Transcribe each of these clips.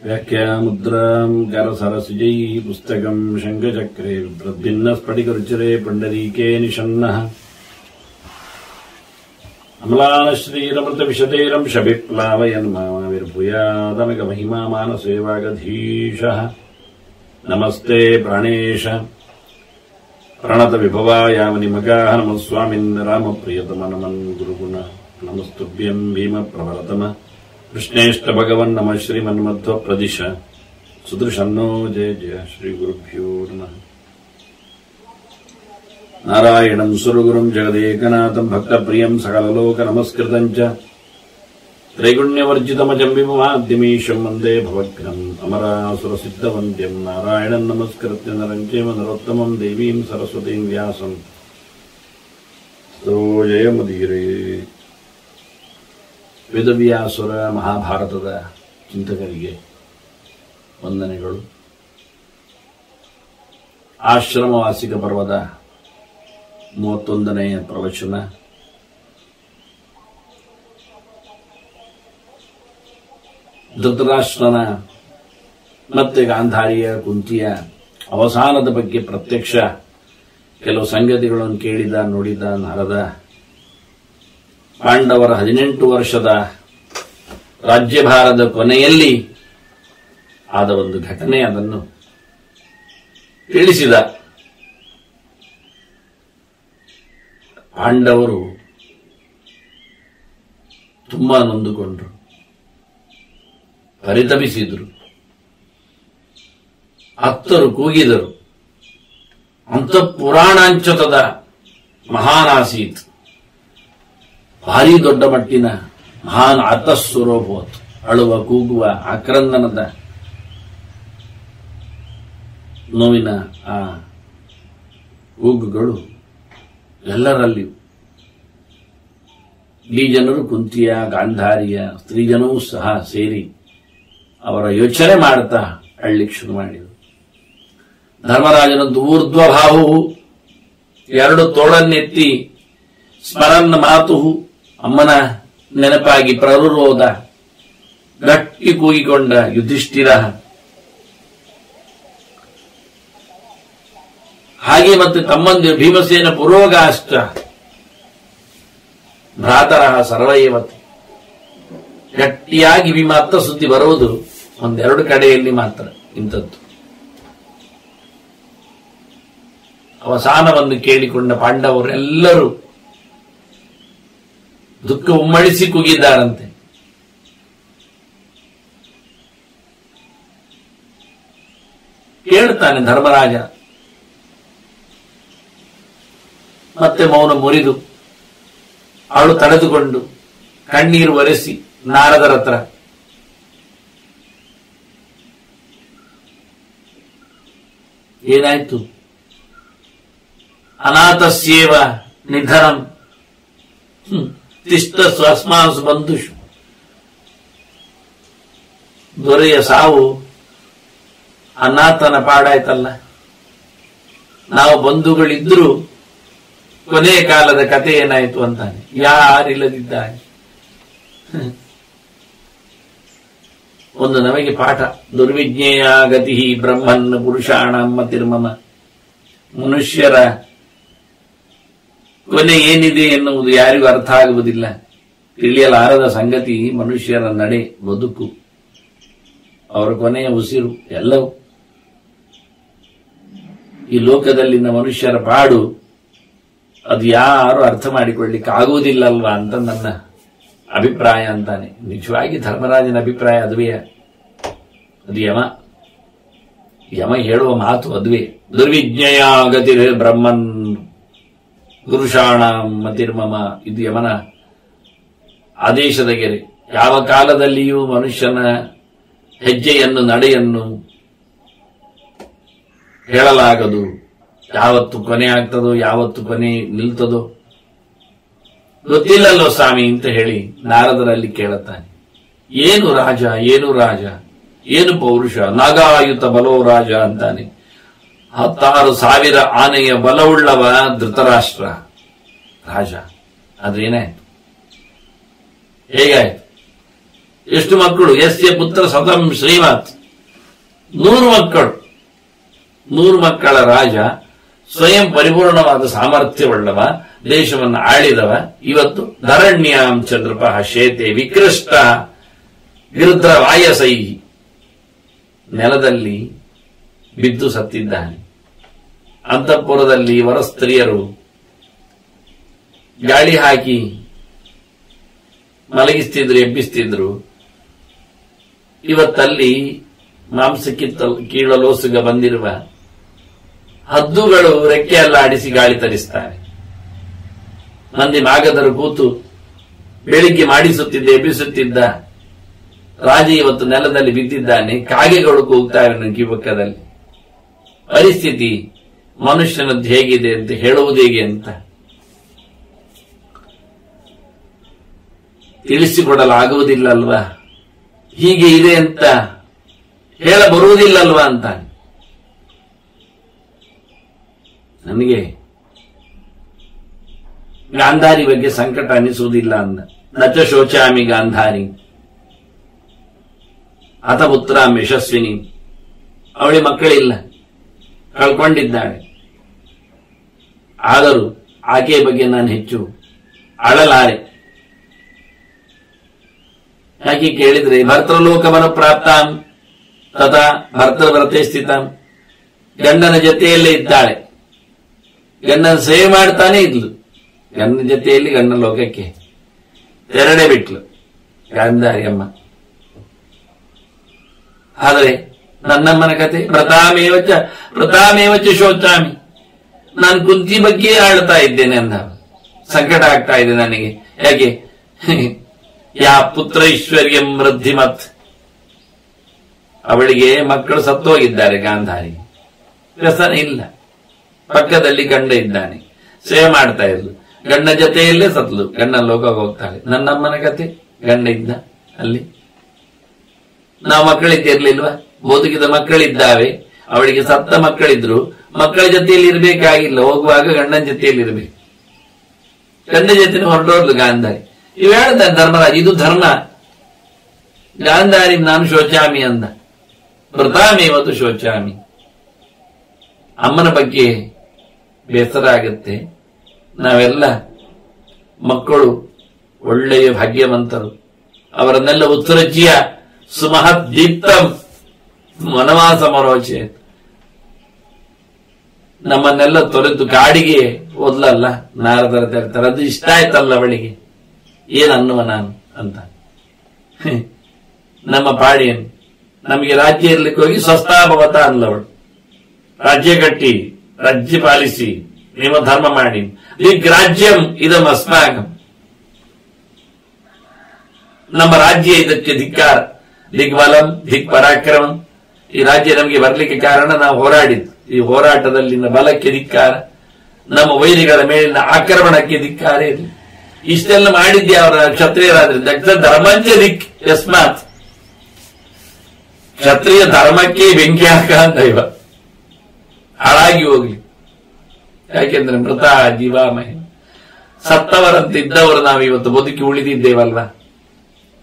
ವ್ಯಾಖ್ಯಾಮುದ್ರಾಂ ಕರಸರಸಿಜೈ ಪುಸ್ತಕಂ ಶಂಖಚಕ್ರೆ ಬಿಭ್ರದ್ಭಿನ್ನ ಸ್ಫಟಿಕರುಚಿರೆ ಪುಂಡರೀಕೆ ನಿಷನ್ನಃ ಅಮ್ಲಾನಶ್ರೀರಮೃತವಿಶತೇರಂ ಶಭಿಪ್ಲಾವಯನ್ ಮಾವಿರ್ಭೂಯಾದನಗ ಮಹಿಮಾ ಮಾನಸೇವಾಗಧೀಶಃ ನಮಸ್ತೆ ಪ್ರಾಣೇಶ ಪ್ರಣತ ವಿಭವಾಯಾಮನಿಮಗಾಹ ನಮಃ ಸ್ವಾಮಿನ್ ರಾಮಪ್ರಿಯತಮ ನಮನ್ ಗುರುಗುಣ ನಮಸ್ತುಭ್ಯಂ ಭೀಮ ಪ್ರಭರತಮ ಕೃಷ್ಣೇಷ್ಟ ಭಗವನ್ ನಮ ಶ್ರೀಮನ್ಮಧ್ವ ಪ್ರದಿಶ ಸುದೃಶನ್ನೋ ಜಯ ಜಯ ಶ್ರೀ ಗುರುಭ್ಯೋ ನಮಃ. ನಾರಾಯಣಂ ಸುರಗುರುಂ ಜಗದೇಕನಾಥಂ ಭಕ್ತಪ್ರಿಯಂ ಸಕಲಲೋಕ ನಮಸ್ಕೃತಂ ಚ ತ್ರೈಗುಣ್ಯವರ್ಜಿತಮಜಂ ವಿಭವಾದ್ಯಮೀಶಂ ವಂದೇ ಭವಗ್ರಂ ಅಮರಾಸುರಸಿದ್ಧವಂದ್ಯಂ ನಾರಾಯಣಂ ನಮಸ್ಕೃತ್ಯ ನರಂ ಚೈವ ನರೋತ್ತಮಂ ದೇವೀಂ ಸರಸ್ವತೀಂ ವ್ಯಾಸಂ ತೋ ಜಯಮುದೀರೇ. ವೇದವ್ಯಾಸುರ ಮಹಾಭಾರತದ ಚಿಂತಕರಿಗೆ ವಂದನೆಗಳು. ಆಶ್ರಮವಾಸಿಕ ಪರ್ವದ 31ನೇ ಪ್ರವಚನ. ಧೃತರಾಷ್ಟ್ರನ ಮತ್ತೆ ಗಾಂಧಾರಿಯ ಕುಂತಿಯ ಅವಸಾನದ ಬಗ್ಗೆ ಪ್ರತ್ಯಕ್ಷ ಕೆಲವು ಸಂಗತಿಗಳನ್ನು ಕೇಳಿದ ನೋಡಿದ ನಾರದ ಪಾಂಡವರ 18 ವರ್ಷದ ರಾಜ್ಯಭಾರದ ಕೊನೆಯಲ್ಲಿ ಆದ ಒಂದು ಘಟನೆ, ಅದನ್ನು ತಿಳಿಸಿದ. ಪಾಂಡವರು ತುಂಬಾ ನೊಂದುಕೊಂಡರು, ಪರಿತಪಿಸಿದರು, ಅತ್ತರು ಕೂಗಿದರು. ಅಂತಃಪುರಾಣಾಂಚತದ ಮಹಾನಾಸೀತ್, ಭಾರಿ ದೊಡ್ಡ ಮಟ್ಟಿನ ಮಹಾನ್ ಆತಸ್ವರೋಭವತ್, ಅಳುವ ಕೂಗುವ ಆಕ್ರಂದನದ ನೋವಿನ ಆ ಕೂಗುಗಳು ಎಲ್ಲರಲ್ಲಿಯೂ. ಈ ಜನರು ಕುಂತಿಯ ಗಾಂಧಾರಿಯ ಸ್ತ್ರೀಜನವೂ ಸಹ ಸೇರಿ ಅವರ ಯೋಚನೆ ಮಾಡುತ್ತಾ ಅಳ್ಳಿಕ್ಕೆ ಶುರು ಮಾಡಿದರು. ಧರ್ಮರಾಜನದ್ದು ಊರ್ಧ್ವಭಾವವು, 2 ತೋಳನ್ನೆತ್ತಿ ಸ್ಮರನ್ನ ಮಾತು, ಅಮ್ಮನ ನೆನಪಾಗಿ ಪ್ರರುರೋಧ, ಗಟ್ಟಿ ಕೂಗಿಕೊಂಡ ಯುಧಿಷ್ಠಿರ, ಹಾಗೆ ಮತ್ತೆ ತಮ್ಮಂದಿರು ಭೀಮಸೇನ ಪುರೋಗಾಷ್ಟ ಭ್ರಾತರಃ ಸರ್ವೈವತ್. ಗಟ್ಟಿಯಾಗಿ ಮಾತ್ರ ಸುದ್ದಿ ಬರುವುದು 1-2 ಕಡೆಯಲ್ಲಿ ಮಾತ್ರ ಇಂಥದ್ದು. ಅವಸಾನವನ್ನು ಕೇಳಿಕೊಂಡ ಪಾಂಡವರೆಲ್ಲರೂ ದುಃಖ ಉಮ್ಮಳಿಸಿ ಕೂಗಿದ್ದಾರಂತೆ. ಕೇಳ್ತಾನೆ ಧರ್ಮರಾಜ, ಮತ್ತೆ ಮೌನ ಮುರಿದು ಅವಳು ತಡೆದುಕೊಂಡು ಕಣ್ಣೀರು ಒರೆಸಿ ನಾರದರ ಹತ್ರ ಏನಾಯ್ತು? ಅನಾಥಸ್ಯೇವ ನಿಧನಂ ತಿಷ್ಟ ಸ್ವಸ್ಮಾಸು ಬಂಧುಷು. ದೊರೆಯ ಸಾವು ಅನಾಥನ ಪಾಡಾಯ್ತಲ್ಲ. ನಾವು ಬಂಧುಗಳಿದ್ರೂ ಕೊನೆಯ ಕಾಲದ ಕಥೆ ಏನಾಯ್ತು ಅಂತಾನೆ. ಯಾರಿಲ್ಲದಿದ್ದಾನೆ. ಒಂದು ನಮಗೆ ಪಾಠ. ದುರ್ವಿಜ್ಞೇಯ ಗತಿ ಬ್ರಹ್ಮನ್ ಪುರುಷಾಣಂ ಮತಿರ್ಮಮ. ಮನುಷ್ಯರ ಕೊನೆ ಏನಿದೆ ಎನ್ನುವುದು ಯಾರಿಗೂ ಅರ್ಥ ಆಗುವುದಿಲ್ಲ. ತಿಳಿಯಲಾರದ ಸಂಗತಿ ಮನುಷ್ಯರ ನಡೆ, ಬದುಕು, ಅವರ ಕೊನೆಯ ಉಸಿರು ಎಲ್ಲವೂ. ಈ ಲೋಕದಲ್ಲಿನ ಮನುಷ್ಯರ ಪಾಡು ಅದು ಯಾರು ಅರ್ಥ ಮಾಡಿಕೊಳ್ಳಿಕ್ಕೆ ಆಗುವುದಿಲ್ಲಲ್ವಾ ಅಂತ ನನ್ನ ಅಭಿಪ್ರಾಯ ಅಂತಾನೆ. ನಿಜವಾಗಿ ಧರ್ಮರಾಜನ ಅಭಿಪ್ರಾಯ ಅದುವೇ. ಅದು ಯಮ ಹೇಳುವ ಮಾತು ಅದುವೇ. ದುರ್ವಿಜ್ಞೇಯ ಗತಿ ಬ್ರಹ್ಮನ್ ಪುರುಷಾಣ ಮತಿರ್ಮಮ. ಇದು ಯಮನ ಆದೇಶದ ಗೆರೆ. ಯಾವ ಕಾಲದಲ್ಲಿಯೂ ಮನುಷ್ಯನ ಹೆಜ್ಜೆಯನ್ನು, ನಡೆಯನ್ನು ಹೇಳಲಾಗದು. ಯಾವತ್ತು ಕೊನೆ ಆಗ್ತದೋ, ಯಾವತ್ತು ಕೊನೆ ನಿಲ್ತದೋ ಗೊತ್ತಿಲ್ಲಲ್ಲೋ ಸ್ವಾಮಿ ಅಂತ ಹೇಳಿ ನಾರದರಲ್ಲಿ ಕೇಳುತ್ತಾನೆ. ಏನು ರಾಜ, ಏನು ರಾಜ, ಏನು ಪೌರುಷ, ನಾಗಾಯುತ ಬಲೋ ರಾಜ ಅಂತಾನೆ. 16,000 ಆನೆಯ ಬಲವುಳ್ಳವ ಧೃತರಾಷ್ಟ್ರ ರಾಜ. ಅದೇನಾಯ್ತು? ಹೇಗಾಯ್ತು? ಎಷ್ಟು ಮಕ್ಕಳು? ಯಸ್ಯ ಪುತ್ರ ಸತಂ ಶ್ರೀಮತ್, 100 ಮಕ್ಕಳು, 100 ಮಕ್ಕಳ ರಾಜ, ಸ್ವಯಂ ಪರಿಪೂರ್ಣವಾದ ಸಾಮರ್ಥ್ಯವುಳ್ಳವ, ದೇಶವನ್ನು ಆಳಿದವ. ಇವತ್ತು ಧರಣ್ಯಾಂ ಚಂದ್ರಪ ಶೇತೆ ವಿಕೃಷ್ಟ ಗೃಧ್ರ ವಾಯಸೈ, ನೆಲದಲ್ಲಿ ಬಿದ್ದು ಸತ್ತಿದ್ದಾನೆ. ಅಂತಃಪುರದಲ್ಲಿ ವರಸ್ತ್ರೀಯರು ಗಾಳಿ ಹಾಕಿ ಮಲಗಿಸ್ತಿದ್ರು, ಎಬ್ಬಿಸ್ತಿದ್ರು. ಇವತ್ತಲ್ಲಿ ಮಾಂಸ ಕೀಳಲೋಸುಗ ಬಂದಿರುವ ಹದ್ದುಗಳು ರೆಕ್ಕೆಯಲ್ಲ ಆಡಿಸಿ ಗಾಳಿ ತರಿಸ್ತಾರೆ. ಮಂದಿ ಮಾಗದರು ಕೂತು ಬೆಳಿಗ್ಗೆ ಮಾಡಿಸುತ್ತಿದ್ದ, ಎಬ್ಬಿಸುತ್ತಿದ್ದ ರಾಜ ಇವತ್ತು ನೆಲದಲ್ಲಿ ಬಿದ್ದಿದ್ದಾನೆ. ಕಾಗೆಗಳು ಕೂಗ್ತಾವೆ ನುಗ್ಗಿ ಪಕ್ಕದಲ್ಲಿ. ಪರಿಸ್ಥಿತಿ ಮನುಷ್ಯನದ್ದು ಹೇಗಿದೆ ಅಂತ ಹೇಳುವುದು ಹೇಗೆ ಅಂತ ತಿಳಿಸಿಕೊಡಲಾಗುವುದಿಲ್ಲಲ್ವಾ? ಹೀಗೆ ಇದೆ ಅಂತ ಹೇಳ ಬರುವುದಿಲ್ಲಲ್ವಾ ಅಂತ ನನಗೆ ಗಾಂಧಾರಿ ಬಗ್ಗೆ ಸಂಕಟ ಅನಿಸುವುದಿಲ್ಲ ಅಂದ. ನಚ ಶೋಚಾಮಿ ಗಾಂಧಾರಿ ಅಥ ಪುತ್ರಾಂ ಯಶಸ್ವಿನಿ, ಅವಳಿ ಮಕ್ಕಳಿಲ್ಲ, ಕಳ್ಕೊಂಡಿದ್ದಾಳೆ. ಆದರೂ ಆಕೆಯ ಬಗ್ಗೆ ನಾನು ಹೆಚ್ಚು ಅಳಲಾರೆ. ಯಾಕೆ ಕೇಳಿದ್ರೆ, ಭರ್ತೃಲೋಕವನ ಪ್ರಾಪ್ತಾಂ ತಥಾ ಭರ್ತೃವ್ರತೆ ಸ್ಥಿತಾಂ, ಗಂಡನ ಜೊತೆಯಲ್ಲೇ ಇದ್ದಾಳೆ, ಗಂಡನ ಸೇವೆ ಮಾಡ್ತಾನೆ ಇದ್ಲು, ಗಂಡನ ಜೊತೆಯಲ್ಲಿ ಗಂಡನ ಲೋಕಕ್ಕೆ ತೆರಳೇ ಬಿಟ್ಲು ಗಾಂಧಾರಿ ಅಮ್ಮ. ಆದರೆ ನನ್ನಮ್ಮನ ಕತೆ ಪ್ರತಾಮೇವಚ ಶೋಚಾಮಿ, ನಾನು ಕುಂತಿ ಬಗ್ಗೆ ಆಳ್ತಾ ಇದ್ದೇನೆ ಅಂದ. ಸಂಕಟ ಆಗ್ತಾ ಇದೆ ನನಗೆ. ಯಾಕೆ? ಯಾ ಪುತ್ರ ಐಶ್ವರ್ಯಂ ವೃದ್ಧಿಮತ್, ಅವಳಿಗೆ ಮಕ್ಕಳು ಸತ್ತೋಗಿದ್ದಾರೆ. ಗಾಂಧಾರಿ ವ್ಯಸನ ಇಲ್ಲ, ಪಕ್ಕದಲ್ಲಿ ಗಂಡ ಇದ್ದಾನೆ, ಸೇವೆ ಮಾಡ್ತಾ ಇದ್ಲು, ಗಂಡ ಜೊತೆಯಲ್ಲೇ ಸತ್ಲು, ಗಂಡನ ಲೋಕಕ್ಕೆ ಹೋಗ್ತಾಳೆ. ನನ್ನಮ್ಮನ ಕತೆ, ಗಂಡ ಇದ್ದ ಅಲ್ಲಿ, ನಾವು ಮಕ್ಕಳಿದ್ದಿರ್ಲಿಲ್ವಾ? ಬದುಕಿದ ಮಕ್ಕಳಿದ್ದಾವೆ, ಅವಳಿಗೆ ಸತ್ತ ಮಕ್ಕಳಿದ್ರು, ಮಕ್ಕಳ ಜೊತೆಯಲ್ಲಿ ಇರಬೇಕಾಗಿಲ್ಲ, ಹೋಗುವಾಗ ಗಂಡನ ಜೊತೆಯಲ್ಲಿ ಇರಬೇಕು. ಗಂಡ ಜೊತೆ ಹೊರಟೋರ್ಲು ಗಾಂಧಾರಿ. ಇವ್ ಹೇಳ್ತಾನೆ ಧರ್ಮರಾಜ್, ಇದು ಧರ್ಮ. ಗಾಂಧಾರಿ ನಾನು ಶೋಚಾಮಿ ಅಂದ. ಪ್ರತಾಮೇವತ್ತು ಶೋಚಾಮಿ. ಅಮ್ಮನ ಬಗ್ಗೆ ಬೇಸರ ಆಗುತ್ತೆ. ನಾವೆಲ್ಲ ಮಕ್ಕಳು ಒಳ್ಳೆಯ ಭಾಗ್ಯವಂತರು, ಅವರನ್ನೆಲ್ಲ ಉತ್ತರಜ್ಜಿಯ ಸುಮಹತ್ ದೀಪ್ತಂ ವನವಾಸ ಮರೋಚೆ, ನಮ್ಮನ್ನೆಲ್ಲ ತೊರೆದು ಕಾಡಿಗೆ ಓದ್ಲಲ್ಲ ನಾರದರ ತೆರತಾರೆ. ಅದು ಇಷ್ಟ ಆಯ್ತಲ್ಲ ಅವಳಿಗೆ, ಏನ್ ಅನ್ನುವ ನಾನು ಅಂತ. ನಮ್ಮ ಪಾಡಿಯನ್ನು ನಮಗೆ ರಾಜ್ಯ ಇರ್ಲಿಕ್ಕೆ ಹೋಗಿ ಸ್ವಸ್ಥಾಭವತ ಅಲ್ಲವಳು. ರಾಜ್ಯ ಕಟ್ಟಿ, ರಾಜ್ಯ ಪಾಲಿಸಿ, ನಿಮ್ಮ ಧರ್ಮ ಮಾಡಿ, ದಿಗ್ರಾಜ್ಯಂ ಇದಂ ಅಸ್ಮಾಕಂ, ನಮ್ಮ ರಾಜ್ಯ ಇದಕ್ಕೆ ಧಿಕ್ಕಾರ, ದಿಗ್ಬಲಂ ದಿಕ್ ಪರಾಕ್ರಮಂ. ಈ ರಾಜ್ಯ ನಮಗೆ ಬರಲಿಕ್ಕೆ ಕಾರಣ ನಾವು ಹೋರಾಡಿದ್ದು. ಈ ಹೋರಾಟದಲ್ಲಿನ ಬಲಕ್ಕೆ ಧಿಕ್ಕಾರ, ನಮ್ಮ ವೈರಿಗಳ ಮೇಲಿನ ಆಕ್ರಮಣಕ್ಕೆ ಧಿಕ್ಕಾರ ಇರಲಿ. ಇಷ್ಟೆಲ್ಲ ಮಾಡಿದ್ದೆ ಅವರ ಕ್ಷತ್ರಿಯರಾದ್ರಿಂದ. ಧರ್ಮಂಚ ದಿಕ್ ಯಸ್ಮಾತ್, ಕ್ಷತ್ರಿಯ ಧರ್ಮಕ್ಕೆ ಬೆಂಕಿ ಹಾಕ ಅಂತ ಇವ ಹಾಳಾಗಿ ಹೋಗ್ಲಿ. ಯಾಕೆಂದ್ರೆ ಮೃತ ಜೀವಾಮಯ, ಸತ್ತವರಂತಿದ್ದವರು ನಾವು ಇವತ್ತು ಬದುಕಿ ಉಳಿದಿದ್ದೇವಲ್ವಾ?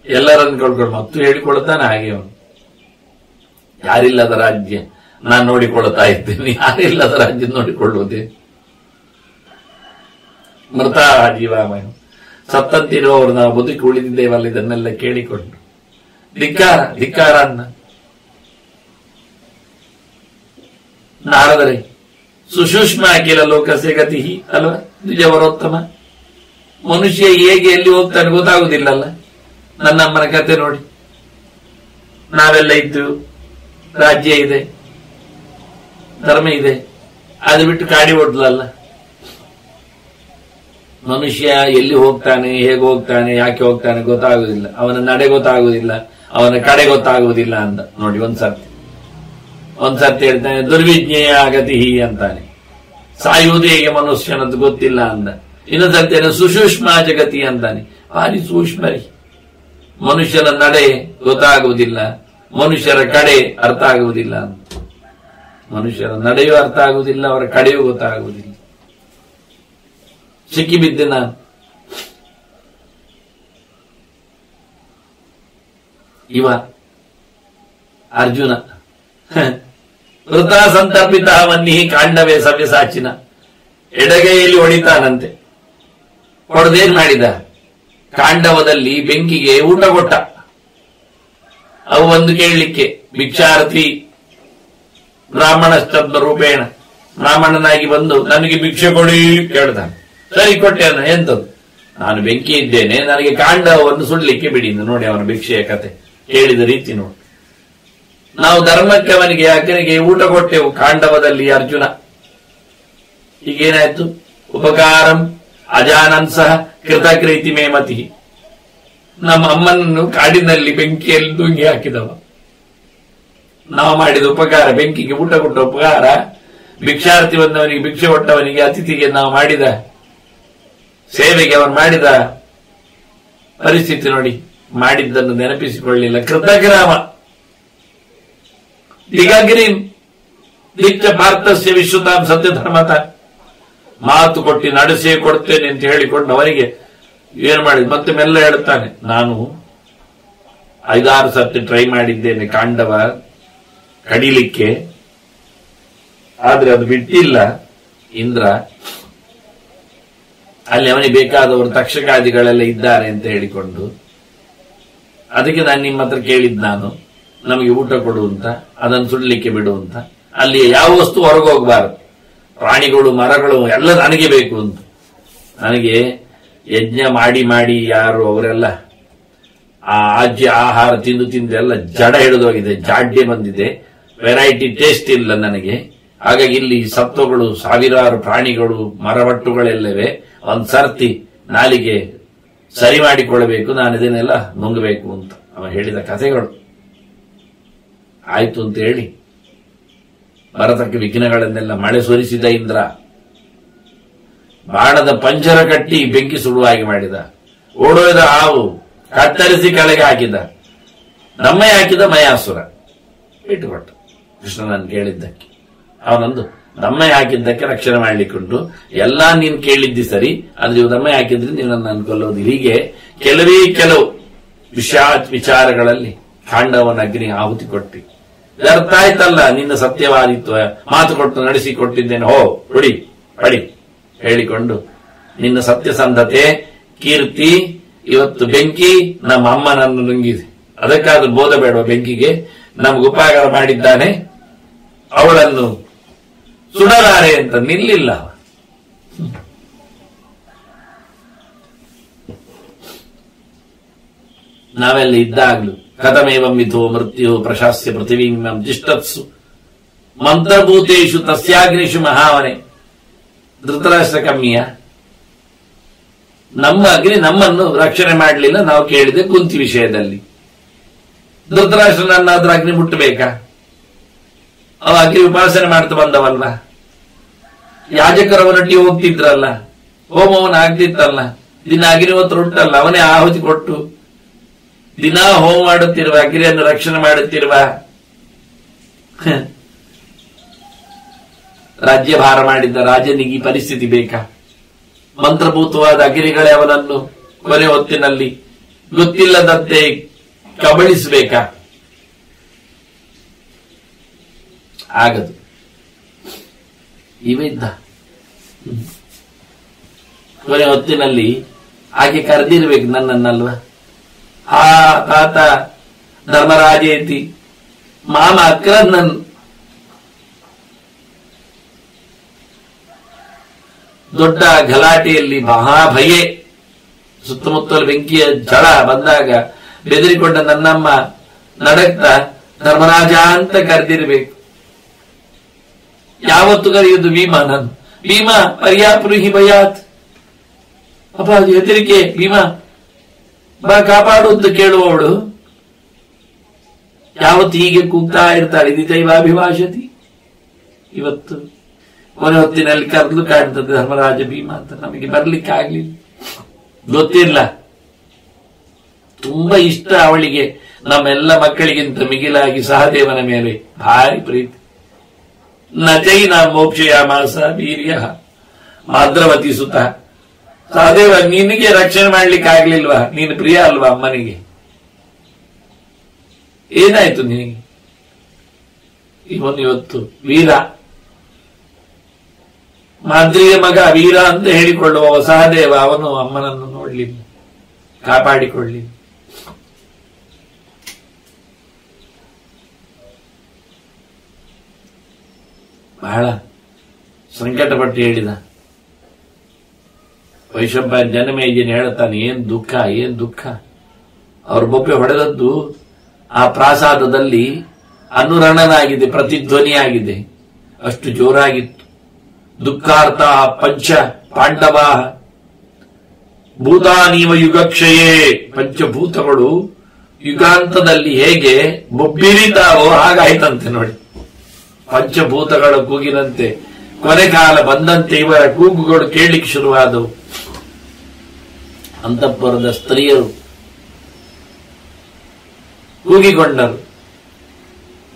ಎಲ್ಲರನ್ನು ಕಳ್ಕೊಂಡು ಮತ್ತು ಹೇಳಿಕೊಳ್ತಾನೆ ಹಾಗೆ ಅವನು. ಯಾರಿಲ್ಲದ ರಾಜ್ಯ ನಾನು ನೋಡಿಕೊಳ್ತಾ ಇದ್ದೇನೆ, ಯಾರಿಲ್ಲದ ರಾಜ್ಯ ನೋಡಿಕೊಳ್ಳುವುದೇ? ಮೃತ ಜೀವಾಮಯ, ಸತ್ತಂತಿರುವವರು ನಾವು ಬದುಕಿ ಉಳಿದಿದ್ದೇವಲ್ಲ, ಇದನ್ನೆಲ್ಲ ಕೇಳಿಕೊಂಡು ಧಿಕ್ಕಾರ ಧಿಕ್ಕಾರ ಅನ್ನ. ನಾರದರೆ ಸುಸೂಕ್ಷ್ಮ ಅಖಿಲ ಲೋಕಸೆ ಗತಿ ಅಲ್ವಾ ನಿಜವರೋತ್ತಮ. ಮನುಷ್ಯ ಹೇಗೆ ಎಲ್ಲಿ ಹೋಗ್ತಾನೆ ಗೊತ್ತಾಗುದಿಲ್ಲಲ್ಲ. ನನ್ನಮ್ಮನ ಕತೆ ನೋಡಿ, ನಾವೆಲ್ಲ ಇದ್ದು, ರಾಜ್ಯ ಇದೆ, ಧರ್ಮ ಇದೆ, ಅದು ಬಿಟ್ಟು ಕಾಡಿ ಓಡ್ಲಲ್ಲ. ಮನುಷ್ಯ ಎಲ್ಲಿ ಹೋಗ್ತಾನೆ, ಹೇಗೆ ಹೋಗ್ತಾನೆ, ಯಾಕೆ ಹೋಗ್ತಾನೆ ಗೊತ್ತಾಗುದಿಲ್ಲ, ಅವನ ನಡೆ ಗೊತ್ತಾಗುದಿಲ್ಲ, ಅವನ ಕಡೆ ಗೊತ್ತಾಗುವುದಿಲ್ಲ ಅಂತ ನೋಡಿ. ಒಂದ್ಸರ್ತಿ ಹೇಳ್ತಾನೆ ದುರ್ವಿಜ್ಞೇಯ ಗತಿ ಅಂತಾನೆ, ಸಾಯುವುದು ಹೇಗೆ ಮನುಷ್ಯನದ್ದು ಗೊತ್ತಿಲ್ಲ ಅಂದ. ಇನ್ನೊಂದ್ಸರ್ತಿ ಸುಸೂಕ್ಷ್ಮ ಜಗತಿ ಅಂತಾನೆ, ಭಾರಿ ಸೂಕ್ಷ್ಮರಿ. ಮನುಷ್ಯನ ನಡೆ ಗೊತ್ತಾಗುವುದಿಲ್ಲ, ಮನುಷ್ಯರ ಕಡೆ ಅರ್ಥ ಆಗುವುದಿಲ್ಲ ಅಂತ. ಮನುಷ್ಯರ ನಡೆಯೂ ಅರ್ಥ ಆಗುವುದಿಲ್ಲ, ಅವರ ಕಡೆಯೂ ಗೊತ್ತಾಗುವುದಿಲ್ಲ. ಸಿಕ್ಕಿಬಿದ್ದೆ ನಾನು. ಇವ ಅರ್ಜುನ ವೃತ ಸಂತರ್ಪಿತ ವನ್ನಿ ಕಾಂಡವೇ ಸವ್ಯಸಾಚಿನ ಎಡಗೈಯಲ್ಲಿ ಹೊಡಿತಾನಂತೆ. ಹೊಡೆದೇನ್ ಮಾಡಿದ? ಕಾಂಡವದಲ್ಲಿ ಬೆಂಕಿಗೆ ಊಟ ಕೊಟ್ಟ. ಅವು ಒಂದು ಕೇಳಲಿಕ್ಕೆ ಭಿಕ್ಷಾರ್ಥಿ ಬ್ರಾಹ್ಮಣಸ್ತಬ್ಧ ರೂಪೇಣ ಬ್ರಾಹ್ಮಣನಾಗಿ ಬಂದು ನನಗೆ ಭಿಕ್ಷೆ ಕೊಡಿ ಕೇಳ್ತಾನೆ. ಸರಿ ಕೊಟ್ಟೆ. ಎಂತದ್ದು? ನಾನು ಬೆಂಕಿ ಇದ್ದೇನೆ, ನನಗೆ ಕಾಂಡವನ್ನು ಸುಡ್ಲಿಕ್ಕೆ ಬಿಡಿ. ನೋಡಿ ಅವನ ಭಿಕ್ಷೆಯ ಕತೆ ಕೇಳಿದ ರೀತಿ ನೋಡಿ. ನಾವು ಧರ್ಮಕ್ಕೆ ಅವನಿಗೆ ಅಗ್ನಿಗೆ ಊಟ ಕೊಟ್ಟೆವು ಕಾಂಡವದಲ್ಲಿ ಅರ್ಜುನ. ಈಗೇನಾಯ್ತು? ಉಪಕಾರಂ ಅಜಾನನ್ ಸಹ ಕೃತಕೃತಿ ಮೇಮತಿ. ನಮ್ಮ ಅಮ್ಮನನ್ನು ಕಾಡಿನಲ್ಲಿ ಬೆಂಕಿಯಲ್ಲಿ ದುಂಗಿ ಹಾಕಿದವ. ನಾವು ಮಾಡಿದ ಉಪಕಾರ, ಬೆಂಕಿಗೆ ಊಟ ಕೊಟ್ಟ ಉಪಕಾರ, ಭಿಕ್ಷಾರ್ಥಿ ಬಂದವನಿಗೆ ಭಿಕ್ಷೆ ಕೊಟ್ಟವನಿಗೆ ಅತಿಥಿಗೆ ನಾವು ಮಾಡಿದ ಸೇವೆಗೆ ಅವನು ಮಾಡಿದ ಪರಿಸ್ಥಿತಿ ನೋಡಿ. ಮಾಡಿದ್ದನ್ನು ನೆನಪಿಸಿಕೊಳ್ಳಲಿಲ್ಲ. ಕೃತಗ್ರಾಮ ದಿಗಗ್ರೀಂ ದಿಚ್ಚ ಭಾರತಸ್ಯ ವಿಶ್ವತಾಂ ಸತ್ಯ ಧರ್ಮತ. ಮಾತು ಕೊಟ್ಟು ನಡೆಸೇ ಕೊಡ್ತೇನೆ ಅಂತ ಹೇಳಿಕೊಂಡು ಅವನಿಗೆ ಏನ್ ಮಾಡಿದ್? ಮತ್ತೆ ಮೆಲ್ಲ ಹೇಳ್ತಾನೆ, ನಾನು 5-6 ಸರ್ತಿ ಟ್ರೈ ಮಾಡಿದ್ದೇನೆ ಕಾಂಡವ ಕಡಿಲಿಕ್ಕೆ, ಆದ್ರೆ ಅದು ಬಿಟ್ಟಿಲ್ಲ ಇಂದ್ರ. ಅಲ್ಲಿ ಅವನಿಗೆ ಬೇಕಾದವರು ತಕ್ಷಕಾದಿಗಳೆಲ್ಲ ಇದ್ದಾರೆ ಅಂತ ಹೇಳಿಕೊಂಡು, ಅದಕ್ಕೆ ನಾನು ನಿಮ್ಮ ಹತ್ರ ಕೇಳಿದ್, ನಾನು ನಮಗೆ ಊಟ ಕೊಡುವಂತ, ಅದನ್ನು ಸುಡ್ಲಿಕ್ಕೆ ಬಿಡುವಂತ. ಅಲ್ಲಿ ಯಾವ ವಸ್ತು ಹೊರಗೋಗ್ಬಾರದು, ಪ್ರಾಣಿಗಳು ಮರಗಳು ಎಲ್ಲ ನನಗೆ ಬೇಕು ಅಂತ. ನನಗೆ ಯಜ್ಞ ಮಾಡಿ ಮಾಡಿ ಯಾರು ಅವರೆಲ್ಲ ಆ ಆಜ್ಯ ಆಹಾರ ತಿಂದು ತಿಂದು ಎಲ್ಲ ಜಡ ಹಿಡಿದೋಗಿದೆ, ಜಾಡ್ಯ ಬಂದಿದೆ, ವೆರೈಟಿ ಟೇಸ್ಟ್ ಇಲ್ಲ ನನಗೆ. ಹಾಗಾಗಿ ಇಲ್ಲಿ ಸತ್ವಗಳು, ಸಾವಿರಾರು ಪ್ರಾಣಿಗಳು, ಮರವಟ್ಟುಗಳೆಲ್ಲವೇ. ಒಂದ್ ಸರ್ತಿ ನಾಲಿಗೆ ಸರಿ ಮಾಡಿಕೊಳ್ಳಬೇಕು, ನಾನು ಇದನ್ನೆಲ್ಲ ನುಂಗಬೇಕು ಅಂತ ಅವ ಹೇಳಿದ ಕಥೆಗಳು. ಆಯ್ತು ಅಂತ ಹೇಳಿ ಬರತಕ್ಕ ವಿಘ್ನಗಳನ್ನೆಲ್ಲ ಮಳೆ ಸುರಿಸಿದ ಇಂದ್ರ. ಬಾಣದ ಪಂಜರ ಕಟ್ಟಿ ಬೆಂಕಿ ಸುಡುವಾಗಿ ಮಾಡಿದ. ಓಡೋದ ಹಾವು ಕತ್ತರಿಸಿ ಕೆಳಗೆ ಹಾಕಿದ. ನಮ್ಮೆ ಹಾಕಿದ ಮಯಾಸುರ ಇಟ್ಟುಕೊಟ್ಟ ಕೃಷ್ಣನನ್ನು ಕೇಳಿದ್ದಕ್ಕೆ. ಅವನೊಂದು ದಮ್ಮೆ ಹಾಕಿದ್ದಕ್ಕೆ ರಕ್ಷಣೆ ಮಾಡ್ಲಿಕ್ಕುಂಟು. ಎಲ್ಲಾ ನೀನು ಕೇಳಿದ್ದಿ ಸರಿ, ಆದ್ರೆ ನೀವು ದಮ್ಮೆ ಹಾಕಿದ್ರೆ ನೀವು ನನ್ನ ಅನ್ಕೊಳ್ಳೋದು. ಹೀಗೆ ಕೆಲವೇ ಕೆಲವು ವಿಚಾರಗಳಲ್ಲಿ ಕಾಂಡವನ ಅಗ್ನಿ ಆಹುತಿ ಕೊಟ್ಟಿ. ಅರ್ಥ ಆಯ್ತಲ್ಲ ನಿನ್ನ ಸತ್ಯವಾದಿತ್ವ, ಮಾತು ಕೊಟ್ಟು ನಡೆಸಿಕೊಟ್ಟಿದ್ದೇನೆ, ಹೋ ಹೊಡಿ ಪಡಿ ಹೇಳಿಕೊಂಡು ನಿನ್ನ ಸತ್ಯಸಂಧತೆ, ಕೀರ್ತಿ, ಇವತ್ತು ಬೆಂಕಿ ನಮ್ಮ ಅಮ್ಮನನ್ನು ನುಂಗಿದೆ. ಅದಕ್ಕಾದ್ರೂ ಬೋಧ ಬೇಡ ಬೆಂಕಿಗೆ, ನಮ್ಗೆ ಉಪಕಾರ ಮಾಡಿದ್ದಾನೆ, ಅವಳನ್ನು ಸುಡಲಾರೆ ಅಂತ ನಿಲ್ಲಿಲ್ಲ. ನಾವೆಲ್ಲ ಇದ್ದಾಗ್ಲು ಕಥಮೇವಂ ವಿಧೋ ಮೃತ್ಯು ಪ್ರಶಾಸ್ಯ ಪೃಥಿವೀಂ ತಿಷ್ಟತ್ಸು ಮಂತ್ರಭೂತೇಶು ತಸ್ಯಾಗ್ನಿಷು ಮಹಾವನೆ. ಧೃತರಾಷ್ಟ್ರ ಕಮ್ಮಿಯ? ನಮ್ಮ ಅಗ್ನಿ ನಮ್ಮನ್ನು ರಕ್ಷಣೆ ಮಾಡಲಿಲ್ಲ, ನಾವು ಕೇಳಿದೆ ಕುಂತಿ ವಿಷಯದಲ್ಲಿ. ಧೃತರಾಷ್ಟ್ರನನ್ನಾದ್ರೂ ಅಗ್ನಿ ಮುಟ್ಟಬೇಕಾ? ಅವ ಅಗ್ನಿ ಉಪಾಸನೆ ಮಾಡ್ತಾ ಬಂದವಲ್ವಾ? ಯಾಜಕರವನೊಟ್ಟಿಗೆ ಹೋಗ್ತಿದ್ರಲ್ಲ, ಹೋಮವನ್ನ ಆಗ್ತಿತ್ತಲ್ಲ, ದಿನ ಅಗ್ನಿಹೋತ್ರ ಉಂಟಲ್ಲ, ಅವನೇ ಆಹುತಿ ಕೊಟ್ಟು ದಿನಾ ಹೋಮ ಮಾಡುತ್ತಿರುವ, ಅಗ್ನಿಯನ್ನು ರಕ್ಷಣೆ ಮಾಡುತ್ತಿರುವ, ರಾಜ್ಯಭಾರ ಮಾಡಿದ್ದ ರಾಜನಿಗೆ ಈ ಪರಿಸ್ಥಿತಿ ಬೇಕಾ? ಮಂತ್ರಭೂತವಾದ ಅಗ್ನಿಗಳೇ ಅವನನ್ನು ಕೊನೆ ಹೊತ್ತಿನಲ್ಲಿ ಗೊತ್ತಿಲ್ಲದಂತೆ ಕಬಳಿಸಬೇಕಾ? ಆಗದು. ಇವಿದ್ದ ಕೊನೆ ಹೊತ್ತಿನಲ್ಲಿ ಹಾಗೆ ಕರೆದಿರ್ಬೇಕು ನನ್ನನ್ನಲ್ವಾ? ಆ ತಾತ ಧರ್ಮರಾಜೇತಿ ಮಾಮ ಅಕ್ರನ್ನನ್ ದೊಡ್ಡ ಗಲಾಟೆಯಲ್ಲಿ ಮಹಾಭಯೆ, ಸುತ್ತಮುತ್ತಲು ಬೆಂಕಿಯ ಝಳ ಬಂದಾಗ ಬೆದರಿಕೊಂಡ ನನ್ನಮ್ಮ ನಡಕ್ತಾ ಧರ್ಮರಾಜ ಅಂತ ಕರೆದಿರ್ಬೇಕು. ಯಾವತ್ತು ಕರೆಯುವುದು ಭೀಮ? ನಾನು ಭೀಮ ಪರ್ಯಾಪುರುಹಿ ಭಯಾತ್, ಅಪ್ಪ ಹೆದರಿಕೆ, ಭೀಮ ಬಾ ಕಾಪಾಡು ಅಂತ ಕೇಳುವವಳು ಯಾವತ್ತು ಹೀಗೆ ಕೂಗ್ತಾ ಇರ್ತಾಳೆ. ದಿತೈವಾಭಿಭಾಷತಿ. ಇವತ್ತು ಕೊನೆ ಹೊತ್ತಿನಲ್ಲಿ ಕರೆದು ಕಾಣ್ತದೆ ಧರ್ಮರಾಜ ಭೀಮ ಅಂತ. ನಮಗೆ ಬರ್ಲಿಕ್ಕೆ ಆಗ್ಲಿಲ್ಲ, ಗೊತ್ತಿಲ್ಲ. ತುಂಬಾ ಇಷ್ಟ ಅವಳಿಗೆ, ನಮ್ಮೆಲ್ಲ ಮಕ್ಕಳಿಗಿಂತ ಮಿಗಿಲಾಗಿ ಸಹದೇವನ ಮೇಲೆ ಭಾರಿ ಪ್ರೀತಿ. ನಚೈನ ಮೋಕ್ಷಯಾಮಾಸ ವೀರ್ಯ ಮಾದ್ರವತಿ ಸುತ. ಸಹದೇವ, ನಿನಗೆ ರಕ್ಷಣೆ ಮಾಡ್ಲಿಕ್ಕೆ ಆಗ್ಲಿಲ್ವಾ? ನೀನು ಪ್ರಿಯ ಅಲ್ವಾ ಅಮ್ಮನಿಗೆ? ಏನಾಯ್ತು ನಿನಗೆ? ಇವತ್ತು ವೀರ, ಮಾದ್ರಿಯ ಮಗ ವೀರ ಅಂತ ಹೇಳಿಕೊಳ್ಳುವ ಸಹದೇವ, ಅವನು ಅಮ್ಮನನ್ನು ನೋಡ್ಲಿಲ್ಲ, ಕಾಪಾಡಿಕೊಳ್ಳಿಲ್ಲ. ಬಹಳ ಸಂಕಟಪಟ್ಟು ಹೇಳಿದ. ವೈಶಂಪ ಜನಮೇಜನ ಹೇಳ್ತಾನೆ, ಏನ್ ದುಃಖ, ಏನ್ ದುಃಖ. ಅವ್ರ ಬೊಬ್ಬೆ ಹೊಡೆದದ್ದು ಆ ಪ್ರಾಸಾದದಲ್ಲಿ ಅನುರಣನಾಗಿದೆ, ಪ್ರತಿಧ್ವನಿಯಾಗಿದೆ, ಅಷ್ಟು ಜೋರಾಗಿತ್ತು. ದುಃಖಾರ್ಥ ಪಂಚ ಪಾಂಡವ ಭೂತಾನೀವ ಯುಗಕ್ಷಯೇ, ಪಂಚಭೂತಗಳು ಯುಗಾಂತದಲ್ಲಿ ಹೇಗೆ ಬೊಬ್ಬಿರಿತಾವೋ ಹಾಗಾಯ್ತಂತೆ ನೋಡಿ. ಪಂಚಭೂತಗಳ ಕೂಗಿನಂತೆ ಕೊನೆ ಕಾಲ ಬಂದಂತೆ ಇವರ ಕೂಗುಗಳು ಕೇಳಲಿಕ್ಕೆ ಶುರುವಾದವು. ಅಂತಃಪುರದ ಸ್ತ್ರೀಯರು ಕೂಗಿಕೊಂಡರು.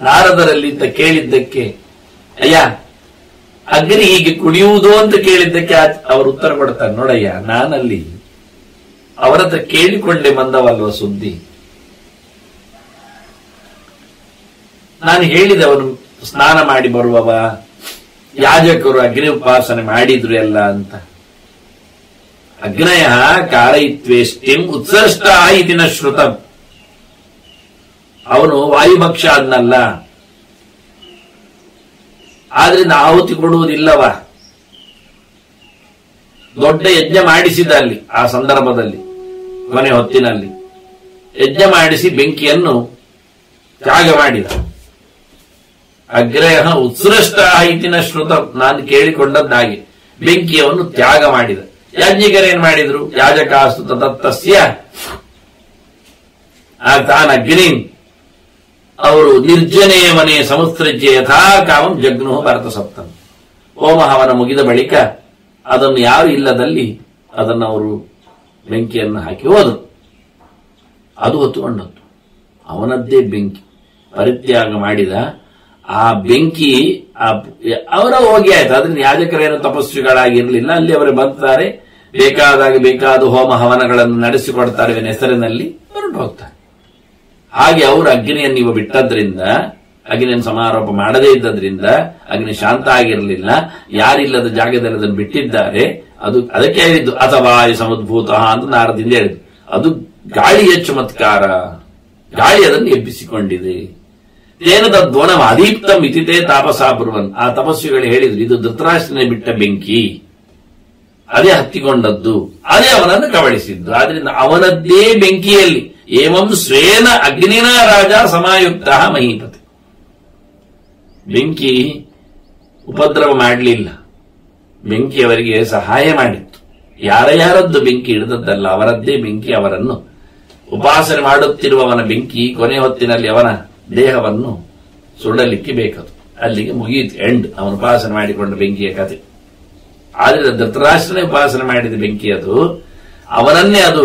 ನಾರದರಲ್ಲಿ ಕೇಳಿದ್ದಕ್ಕೆ, ಅಯ್ಯ ಅಗ್ನಿ ಹೀಗೆ ಕುಣಿಯುವುದು ಅಂತ ಕೇಳಿದ್ದಕ್ಕೆ ಅವರು ಉತ್ತರ ಕೊಡ್ತಾರೆ, ನೋಡಯ್ಯ ನಾನಲ್ಲಿ ಅವರತ್ರ ಕೇಳಿಕೊಂಡೆ ಬಂದವಲ್ವ ಸುದ್ದಿ. ನಾನು ಹೇಳಿದೆ ಅವನು ಸ್ನಾನ ಮಾಡಿ ಬರುವವ, ಯಾಜಕರು ಅಗ್ನಿ ಉಪಾಸನೆ ಮಾಡಿದ್ರು ಎಲ್ಲ ಅಂತ. ಅಗ್ನಯ ಕಾರಯಿತ್ವೇಷ್ಟಿಂ ಉತ್ಸೃಷ್ಟ ಇತಿನ ಶ್ರುತಂ. ಅವನು ವಾಯುಭಕ್ಷ ಆದ್ನಲ್ಲ, ಆದ್ರಿಂದ ಆಹುತಿ ಕೊಡುವುದಿಲ್ಲವ. ದೊಡ್ಡ ಯಜ್ಞ ಮಾಡಿಸಿದ ಅಲ್ಲಿ, ಆ ಸಂದರ್ಭದಲ್ಲಿ ಕೊನೆ ಹೊತ್ತಿನಲ್ಲಿ ಯಜ್ಞ ಮಾಡಿಸಿ ಬೆಂಕಿಯನ್ನು ತ್ಯಾಗ ಮಾಡಿದ. ಅಗ್ರಹ ಉತ್ಸೃಷ್ಟ ಇತಿನ ಶ್ರುತ, ನಾನು ಕೇಳಿಕೊಂಡದ್ದಾಗಿ ಬೆಂಕಿಯನ್ನು ತ್ಯಾಗ ಮಾಡಿದ. ಯಾಜ್ಞಿಕರೇನ್ ಮಾಡಿದ್ರು? ಯಾಜಕಾಸ್ತು ತತ್ತಸ್ಯ, ತಾನ್ ಅಗ್ನಿ ಅವರು ನಿರ್ಜನೆಯ ಮನೆ ಸಮುತ್ಸೃಜ್ಯ ಯಥಾ ಕಾಮಂ ಜಗ್ನು ಭರತ ಸಪ್ತಂ. ಹೋಮಹವನ ಮುಗಿದ ಬಳಿಕ ಅದನ್ನು ಯಾರು ಇಲ್ಲದಲ್ಲಿ ಅದನ್ನು ಅವರು ಬೆಂಕಿಯನ್ನು ಹಾಕಿ ಹೋದರು. ಅದು ಹೊತ್ತುಕೊಂಡದ್ದು ಅವನದ್ದೇ ಬೆಂಕಿ. ಪರಿತ್ಯಾಗ ಮಾಡಿದ ಆ ಬೆಂಕಿ ಅವರ ಹೋಗಿ ಆಯ್ತು. ಅದರಿಂದ ಯಾಜಕರೇನು ತಪಸ್ವಿಗಳಾಗಿರ್ಲಿಲ್ಲ, ಅಲ್ಲಿ ಅವರು ಬರ್ತಾರೆ, ಬೇಕಾದಾಗ ಬೇಕಾದ ಹೋಮ ಹವನಗಳನ್ನು ನಡೆಸಿಕೊಡ್ತಾರೆ ಹೆಸರಿನಲ್ಲಿ, ಹೊರಟು ಹೋಗ್ತಾರೆ. ಹಾಗೆ ಅವರು ಅಗ್ನಿಯನ್ನು ನೀವು ಬಿಟ್ಟದ್ರಿಂದ, ಅಗ್ನಿಯನ್ನು ಸಮಾರೋಪ ಮಾಡದೇ ಇದ್ದದ್ರಿಂದ ಅಗ್ನಿ ಶಾಂತ ಆಗಿರಲಿಲ್ಲ. ಯಾರಿಲ್ಲದ ಜಾಗದಲ್ಲಿ ಅದನ್ನು ಬಿಟ್ಟಿದ್ದಾರೆ. ಅದಕ್ಕೆ ಹೇಳಿದ್ದು ಅಥವಾ ಸಮುದ್ಭೂತ ಅಂತ ನಾರದಿಂದ ಹೇಳಿದ್ದು. ಅದು ಗಾಳಿಯ ಚಮತ್ಕಾರ, ಗಾಳಿ ಅದನ್ನು ಎಬ್ಬಿಸಿಕೊಂಡಿದೆ. ತೇನದ ದ್ವನಂ ಅದೀಪ್ತಂ ಇತಿತೇ ತಾಪಸಾ ಬ್ರುವನ್. ಆ ತಪಸ್ವಿಗಳು ಹೇಳಿದ್ರು, ಇದು ಧೃತರಾಷ್ಟ್ರನೇ ಬಿಟ್ಟ ಬೆಂಕಿ, ಅದೇ ಹತ್ತಿಕೊಂಡದ್ದು, ಅದೇ ಅವನನ್ನು ಕಬಳಿಸಿದ್ದು. ಆದ್ರಿಂದ ಅವನದ್ದೇ ಬೆಂಕಿಯಲ್ಲಿ ಏವಂ ಸ್ವೇನ ಅಗ್ನಿನ ರಾಜ ಸಮಾಯುಕ್ತ ಮಹೀಪತಿ. ಬೆಂಕಿ ಉಪದ್ರವ ಮಾಡಲಿಲ್ಲ, ಬೆಂಕಿ ಅವರಿಗೆ ಸಹಾಯ ಮಾಡಿತ್ತು. ಯಾರದ್ದು ಬೆಂಕಿ ಹಿಡಿದದ್ದಲ್ಲ, ಅವರದ್ದೇ ಬೆಂಕಿ ಅವರನ್ನು ಉಪಾಸನೆ ಮಾಡುತ್ತಿರುವವನ ಬೆಂಕಿ ಕೊನೆ ಹೊತ್ತಿನಲ್ಲಿ ಅವನ ದೇಹವನ್ನು ಸುಡಲಿಕ್ಕೆ ಬೇಕದು. ಅಲ್ಲಿಗೆ ಮುಗಿಯಿತು, ಎಂಡ್. ಅವನು ಉಪಾಸನೆ ಮಾಡಿಕೊಂಡ ಬೆಂಕಿಯ ಕಥೆ. ಆದರೆ ಧೃತರಾಷ್ಟ್ರನೇ ಉಪಾಸನೆ ಮಾಡಿದ ಬೆಂಕಿ ಅದು, ಅವನನ್ನೇ ಅದು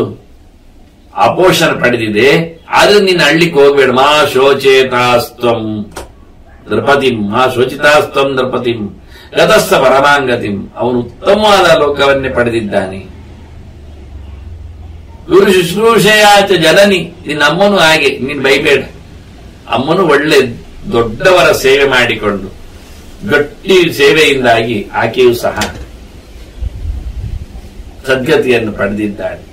ಅಪೋಷಣ ಪಡೆದಿದೆ. ಆದ್ರೆ ನೀನು ಅಳ್ಳಿಕ್ಕೆ ಹೋಗ್ಬೇಡ. ಮಾ ಶೋಚೇತಾಸ್ತ್ವಂ ನೃಪತಿಂ, ಮಾ ಶೋಚಿತಾಸ್ತ್ವಂ ನೃಪತಿಂ ಗತಸ್ಸ ಪರಮಾಂಗತಿಂ. ಅವನು ಉತ್ತಮವಾದ ಲೋಕವನ್ನೇ ಪಡೆದಿದ್ದಾನೆ. ಗುರು ಶುಶ್ರೂಷೆಯಾಚ ಜನನಿ, ನಿನ್ನ ಅಮ್ಮನು ಹಾಗೆ, ನೀನ್ ಬೈಬೇಡ. ಅಮ್ಮನು ಒಳ್ಳೆ ದೊಡ್ಡವರ ಸೇವೆ ಮಾಡಿಕೊಂಡು ಗಟ್ಟಿ ಸೇವೆಯಿಂದಾಗಿ ಆಕೆಯೂ ಸಹ ಸದ್ಗತಿಯನ್ನು ಪಡೆದಿದ್ದಾಳೆ.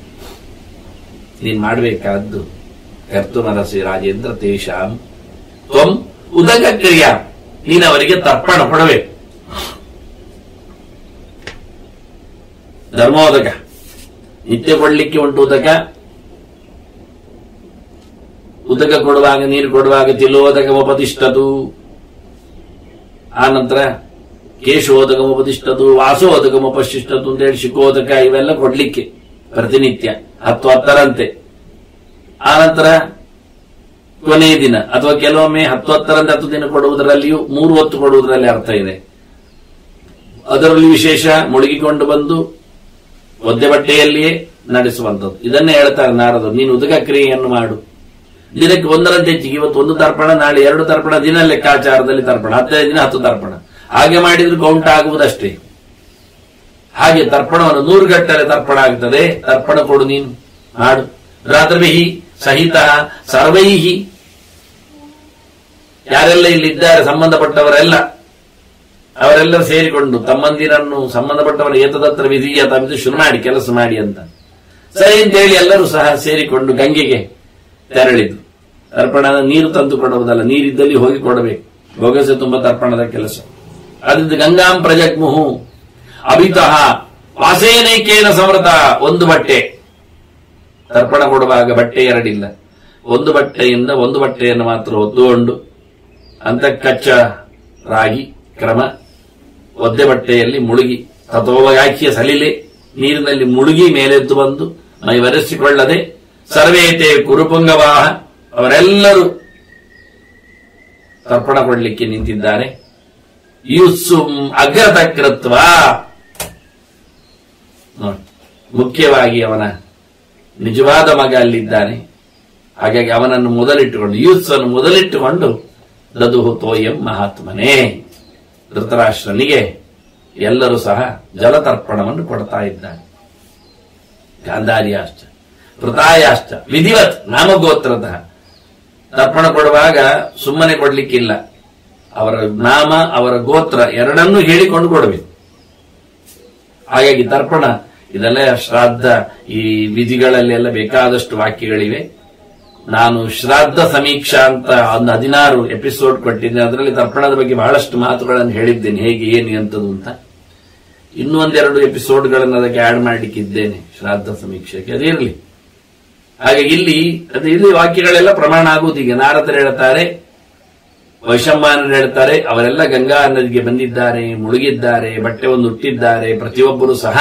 ನೀನ್ ಮಾಡಬೇಕಾದ್ದು ಕರ್ತುಮನಸಿ ರಾಜೇಂದ್ರ ತೇಷಾಂ ತ್ವಂ ಉದಕ ಕ್ರಿಯಾ, ನೀನು ಅವರಿಗೆ ತರ್ಪಣ ಕೊಡಬೇಕು. ಧರ್ಮೋದಕ ನಿತ್ಯ ಕೊಡ್ಲಿಕ್ಕೆ ಉಂಟು ಉದಕ. ಉದಕ ಕೊಡುವಾಗ, ನೀರು ಕೊಡುವಾಗ ತಿಲೋದಕಮುಪತಿಷ್ಠತು, ಆ ನಂತರ ಕೇಶೋದಕಮುಪತಿಷ್ಠತು, ವಾಸೋದಕಮುಪಶಿಷ್ಠತು ಅಂತ ಹೇಳಿ ಶಿಖೋದಕ ಇವೆಲ್ಲ ಕೊಡ್ಲಿಕ್ಕೆ ಪ್ರತಿನಿತ್ಯ 10 ಆ ನಂತರ ಕೊನೆಯ ದಿನ ಅಥವಾ ಕೆಲವೊಮ್ಮೆ 10 10 ದಿನ ಕೊಡುವುದರಲ್ಲಿಯೂ 3 ಹೊತ್ತು ಕೊಡುವುದರಲ್ಲಿ ಅರ್ಥ ಇದೆ. ಅದರಲ್ಲಿ ವಿಶೇಷ ಮುಳುಗಿಕೊಂಡು ಬಂದು ಒದ್ದೆ ಬಟ್ಟೆಯಲ್ಲಿಯೇ ನಡೆಸುವಂಥದ್ದು. ಇದನ್ನೇ ಹೇಳ್ತಾರೆ ನಾರದರು, ನೀನು ಉದಕ ಕ್ರಿಯೆಯನ್ನು ಮಾಡು. ದಿನಕ್ಕೆ 1 ಹೆಚ್ಚಿಗೆ, ಇವತ್ತು 1 ತರ್ಪಣ, ನಾಳೆ 2 ತರ್ಪಣ, ದಿನ ಲೆಕ್ಕಾಚಾರದಲ್ಲಿ ತರ್ಪಣ, 15 ದಿನ 10 ತರ್ಪಣ. ಹಾಗೆ ಮಾಡಿದ್ರು ಕೌಂಟ್ ಆಗುವುದಷ್ಟೇ. ಹಾಗೆ ತರ್ಪಣವನ್ನು 100 ಗಟ್ಟಲೆ ತರ್ಪಣ ಆಗ್ತದೆ. ತರ್ಪಣ ಕೊಡು, ನೀನು ಮಾಡು. ಭ್ರಾತೃಭಿಃ ಸಹಿತ ಸರ್ವೈಹಿ ಯಾರೆಲ್ಲ ಇಲ್ಲಿದ್ದಾರೆ ಸಂಬಂಧಪಟ್ಟವರೆಲ್ಲ ಅವರೆಲ್ಲರೂ ಸೇರಿಕೊಂಡು ತಮ್ಮಂದಿರನ್ನು ಸಂಬಂಧಪಟ್ಟವರ ಏತದತ್ರ ವಿಧಿಯ ತಮ್ಮಿದು ಶುರು ಮಾಡಿ ಕೆಲಸ ಮಾಡಿ ಅಂತ ಸರಿ ಅಂತ ಹೇಳಿ ಎಲ್ಲರೂ ಸಹ ಸೇರಿಕೊಂಡು ಗಂಗೆಗೆ ತೆರಳಿದ್ರು. ತರ್ಪಣದ ನೀರು ತಂದು ಕೊಡುವುದಲ್ಲ, ನೀರಿದ್ದಲ್ಲಿ ಹೋಗಿ ಕೊಡಬೇಕು, ಭೋಗಸೆ ತುಂಬ ತರ್ಪಣದ ಕೆಲಸ. ಅದಿಂದ ಗಂಗಾಂ ಪ್ರಜಗ್ಮುಹು ಅಭಿತಃ ವಾಸೇನೈಕೇನ ಸಮೃತ. ಒಂದು ಬಟ್ಟೆ ತರ್ಪಣ ಕೊಡುವಾಗ ಬಟ್ಟೆ ಎರಡಿಲ್ಲ, ಒಂದು ಬಟ್ಟೆಯಿಂದ ಒಂದು ಬಟ್ಟೆಯನ್ನು ಮಾತ್ರ ಹೊತ್ತುಕೊಂಡು ಅಂತಃಕಚ್ಚರಾಗಿ ಕ್ರಮ ಒದ್ದೆ ಬಟ್ಟೆಯಲ್ಲಿ ಮುಳುಗಿ ತಥೋವಗಾಖಿಯ ಸಲಿಲೆ ನೀರಿನಲ್ಲಿ ಮುಳುಗಿ ಮೇಲೆದ್ದು ಬಂದು ಮೈ ಒರೆಸಿಕೊಳ್ಳದೆ ಸರ್ವೇತೆ ಕುರುಪುಂಗವಾಹ ಅವರೆಲ್ಲರೂ ತರ್ಪಣ ಕೊಡಲಿಕ್ಕೆ ನಿಂತಿದ್ದಾರೆ. ಯುತ್ಸುಂ ಅಗ್ರತಕೃತ್ವ ಮುಖ್ಯವಾಗಿ ಅವನ ನಿಜವಾದ ಮಗ ಅಲ್ಲಿದ್ದಾನೆ. ಹಾಗಾಗಿ ಅವನನ್ನು ಮೊದಲಿಟ್ಟುಕೊಂಡು ಯೂತ್ಸನ್ನು ಮೊದಲಿಟ್ಟುಕೊಂಡು ದದುಹು ತೋಯಂ ಮಹಾತ್ಮನೇ ಧೃತರಾಷ್ಟ್ರನಿಗೆ ಎಲ್ಲರೂ ಸಹ ಜಲತರ್ಪಣವನ್ನು ಕೊಡ್ತಾ ಇದ್ದಾರೆ. ಗಾಂಧಾರ್ಯಾಶ್ಚ ಪೃತಾಯಾಶ್ಚ ವಿಧಿವತ್ ನಾಮಗೋತ್ರತಃ. ತರ್ಪಣ ಕೊಡುವಾಗ ಸುಮ್ಮನೆ ಕೊಡ್ಲಿಕ್ಕಿಲ್ಲ, ಅವರ ನಾಮ ಅವರ ಗೋತ್ರ ಎರಡನ್ನೂ ಹೇಳಿಕೊಂಡು ಕೊಡಬೇಕು. ಹಾಗಾಗಿ ತರ್ಪಣ ಇದೆಲ್ಲ ಶ್ರಾದ್ದ ಈ ವಿಧಿಗಳಲ್ಲೆಲ್ಲ ಬೇಕಾದಷ್ಟು ವಾಕ್ಯಗಳಿವೆ. ನಾನು ಶ್ರಾದ್ದ ಸಮೀಕ್ಷಾ ಅಂತ ಒಂದು 16 ಎಪಿಸೋಡ್ ಕೊಟ್ಟಿದ್ದೆ. ಅದರಲ್ಲಿ ತರ್ಪಣದ ಬಗ್ಗೆ ಬಹಳಷ್ಟು ಮಾತುಗಳನ್ನು ಹೇಳಿದ್ದೇನೆ, ಹೇಗೆ ಏನು ಎಂತದ್ದು ಅಂತ. ಇನ್ನೂ ಒಂದೆರಡು ಎಪಿಸೋಡ್ಗಳನ್ನು ಅದಕ್ಕೆ ಆಡ್ ಮಾಡಲಿಕ್ಕಿದ್ದೇನೆ ಶ್ರಾದ್ದ ಸಮೀಕ್ಷೆಗೆ, ಅದಿರಲಿ. ಹಾಗೆ ಇಲ್ಲಿ ವಾಕ್ಯಗಳೆಲ್ಲ ಪ್ರಮಾಣ ಆಗುವುದು. ಈಗ ನಾರದರು ಹೇಳ್ತಾರೆ, ವೈಶಂಪಾಯನರು ಹೇಳ್ತಾರೆ, ಅವರೆಲ್ಲ ಗಂಗಾ ನದಿಗೆ ಬಂದಿದ್ದಾರೆ, ಮುಳುಗಿದ್ದಾರೆ, ಬಟ್ಟೆ ಒಂದು ಹುಟ್ಟಿದ್ದಾರೆ. ಪ್ರತಿಯೊಬ್ಬರು ಸಹ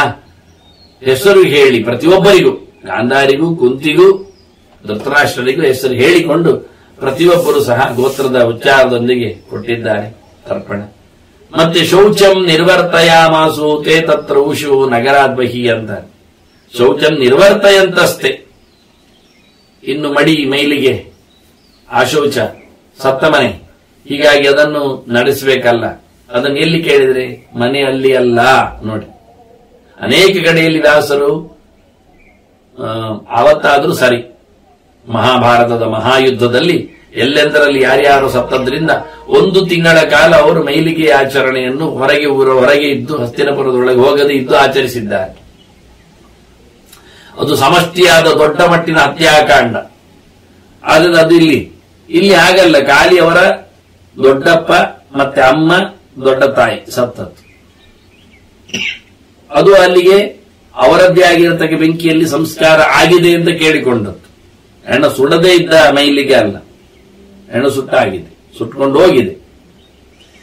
ಹೆಸರು ಹೇಳಿ, ಪ್ರತಿಯೊಬ್ಬರಿಗೂ ಗಾಂಧಾರಿಗೂ ಕುಂತಿಗೂ ಧೃತರಾಷ್ಟ್ರರಿಗೂ ಹೆಸರು ಹೇಳಿಕೊಂಡು ಪ್ರತಿಯೊಬ್ಬರು ಸಹ ಗೋತ್ರದ ಉಚ್ಚಾರದೊಂದಿಗೆ ಕೊಟ್ಟಿದ್ದಾರೆ ತರ್ಪಣ. ಮತ್ತೆ ಶೌಚಂ ನಿರ್ವರ್ತಯಾಮಾಸು ತೇ ತತ್ರ ಊಷು ನಗರಾದ್ಬಹಿ ಅಂತ. ಶೌಚಂ ನಿರ್ವರ್ತಯಂತಸ್ತೆ. ಇನ್ನು ಮಡಿ ಮೈಲಿಗೆ ಆಶೌಚ ಸತ್ತ ಮನೆ, ಹೀಗಾಗಿ ಅದನ್ನು ನಡೆಸಬೇಕಲ್ಲ. ಅದನ್ನು ಎಲ್ಲಿ ಕೇಳಿದ್ರೆ ಮನೆಯಲ್ಲಿ ಅಲ್ಲ. ನೋಡಿ, ಅನೇಕ ಕಡೆಯಲ್ಲಿ ದಾಸರು ಆವತ್ತಾದ್ರೂ ಸರಿ, ಮಹಾಭಾರತದ ಮಹಾಯುದ್ಧದಲ್ಲಿ ಎಲ್ಲೆಂದರಲ್ಲಿ ಯಾರ್ಯಾರು ಸತ್ತದ್ರಿಂದ 1 ತಿಂಗಳ ಕಾಲ ಅವರು ಮೈಲಿಗೆ ಆಚರಣೆಯನ್ನು ಹೊರಗೆ ಇದ್ದು ಹಸ್ತಿನಪುರದೊಳಗೆ ಹೋಗದೆ ಇದ್ದು ಆಚರಿಸಿದ್ದಾರೆ. ಅದು ಸಮಷ್ಟಿಯಾದ ದೊಡ್ಡ ಮಟ್ಟಿನ ಹತ್ಯಾಕಾಂಡ. ಆದರೆ ಅದು ಇಲ್ಲಿ ಹಾಗಲ್ಲ. ಕಾಳಿಯವರ ದೊಡ್ಡಪ್ಪ ಮತ್ತೆ ಅಮ್ಮ ದೊಡ್ಡ ತಾಯಿ ಸತ್ತದ್ದು. ಅದು ಅಲ್ಲಿಗೆ ಅವರದ್ದೇ ಆಗಿರತಕ್ಕ ಬೆಂಕಿಯಲ್ಲಿ ಸಂಸ್ಕಾರ ಆಗಿದೆ ಅಂತ ಕೇಳಿಕೊಂಡದ್ದು. ಹೆಣ್ಣು ಸುಡದೇ ಇದ್ದ ಮೈಲಿಗೆ ಅಲ್ಲ, ಹೆಣ್ಣು ಸುಟ್ಟಾಗಿದೆ, ಸುಟ್ಕೊಂಡು ಹೋಗಿದೆ.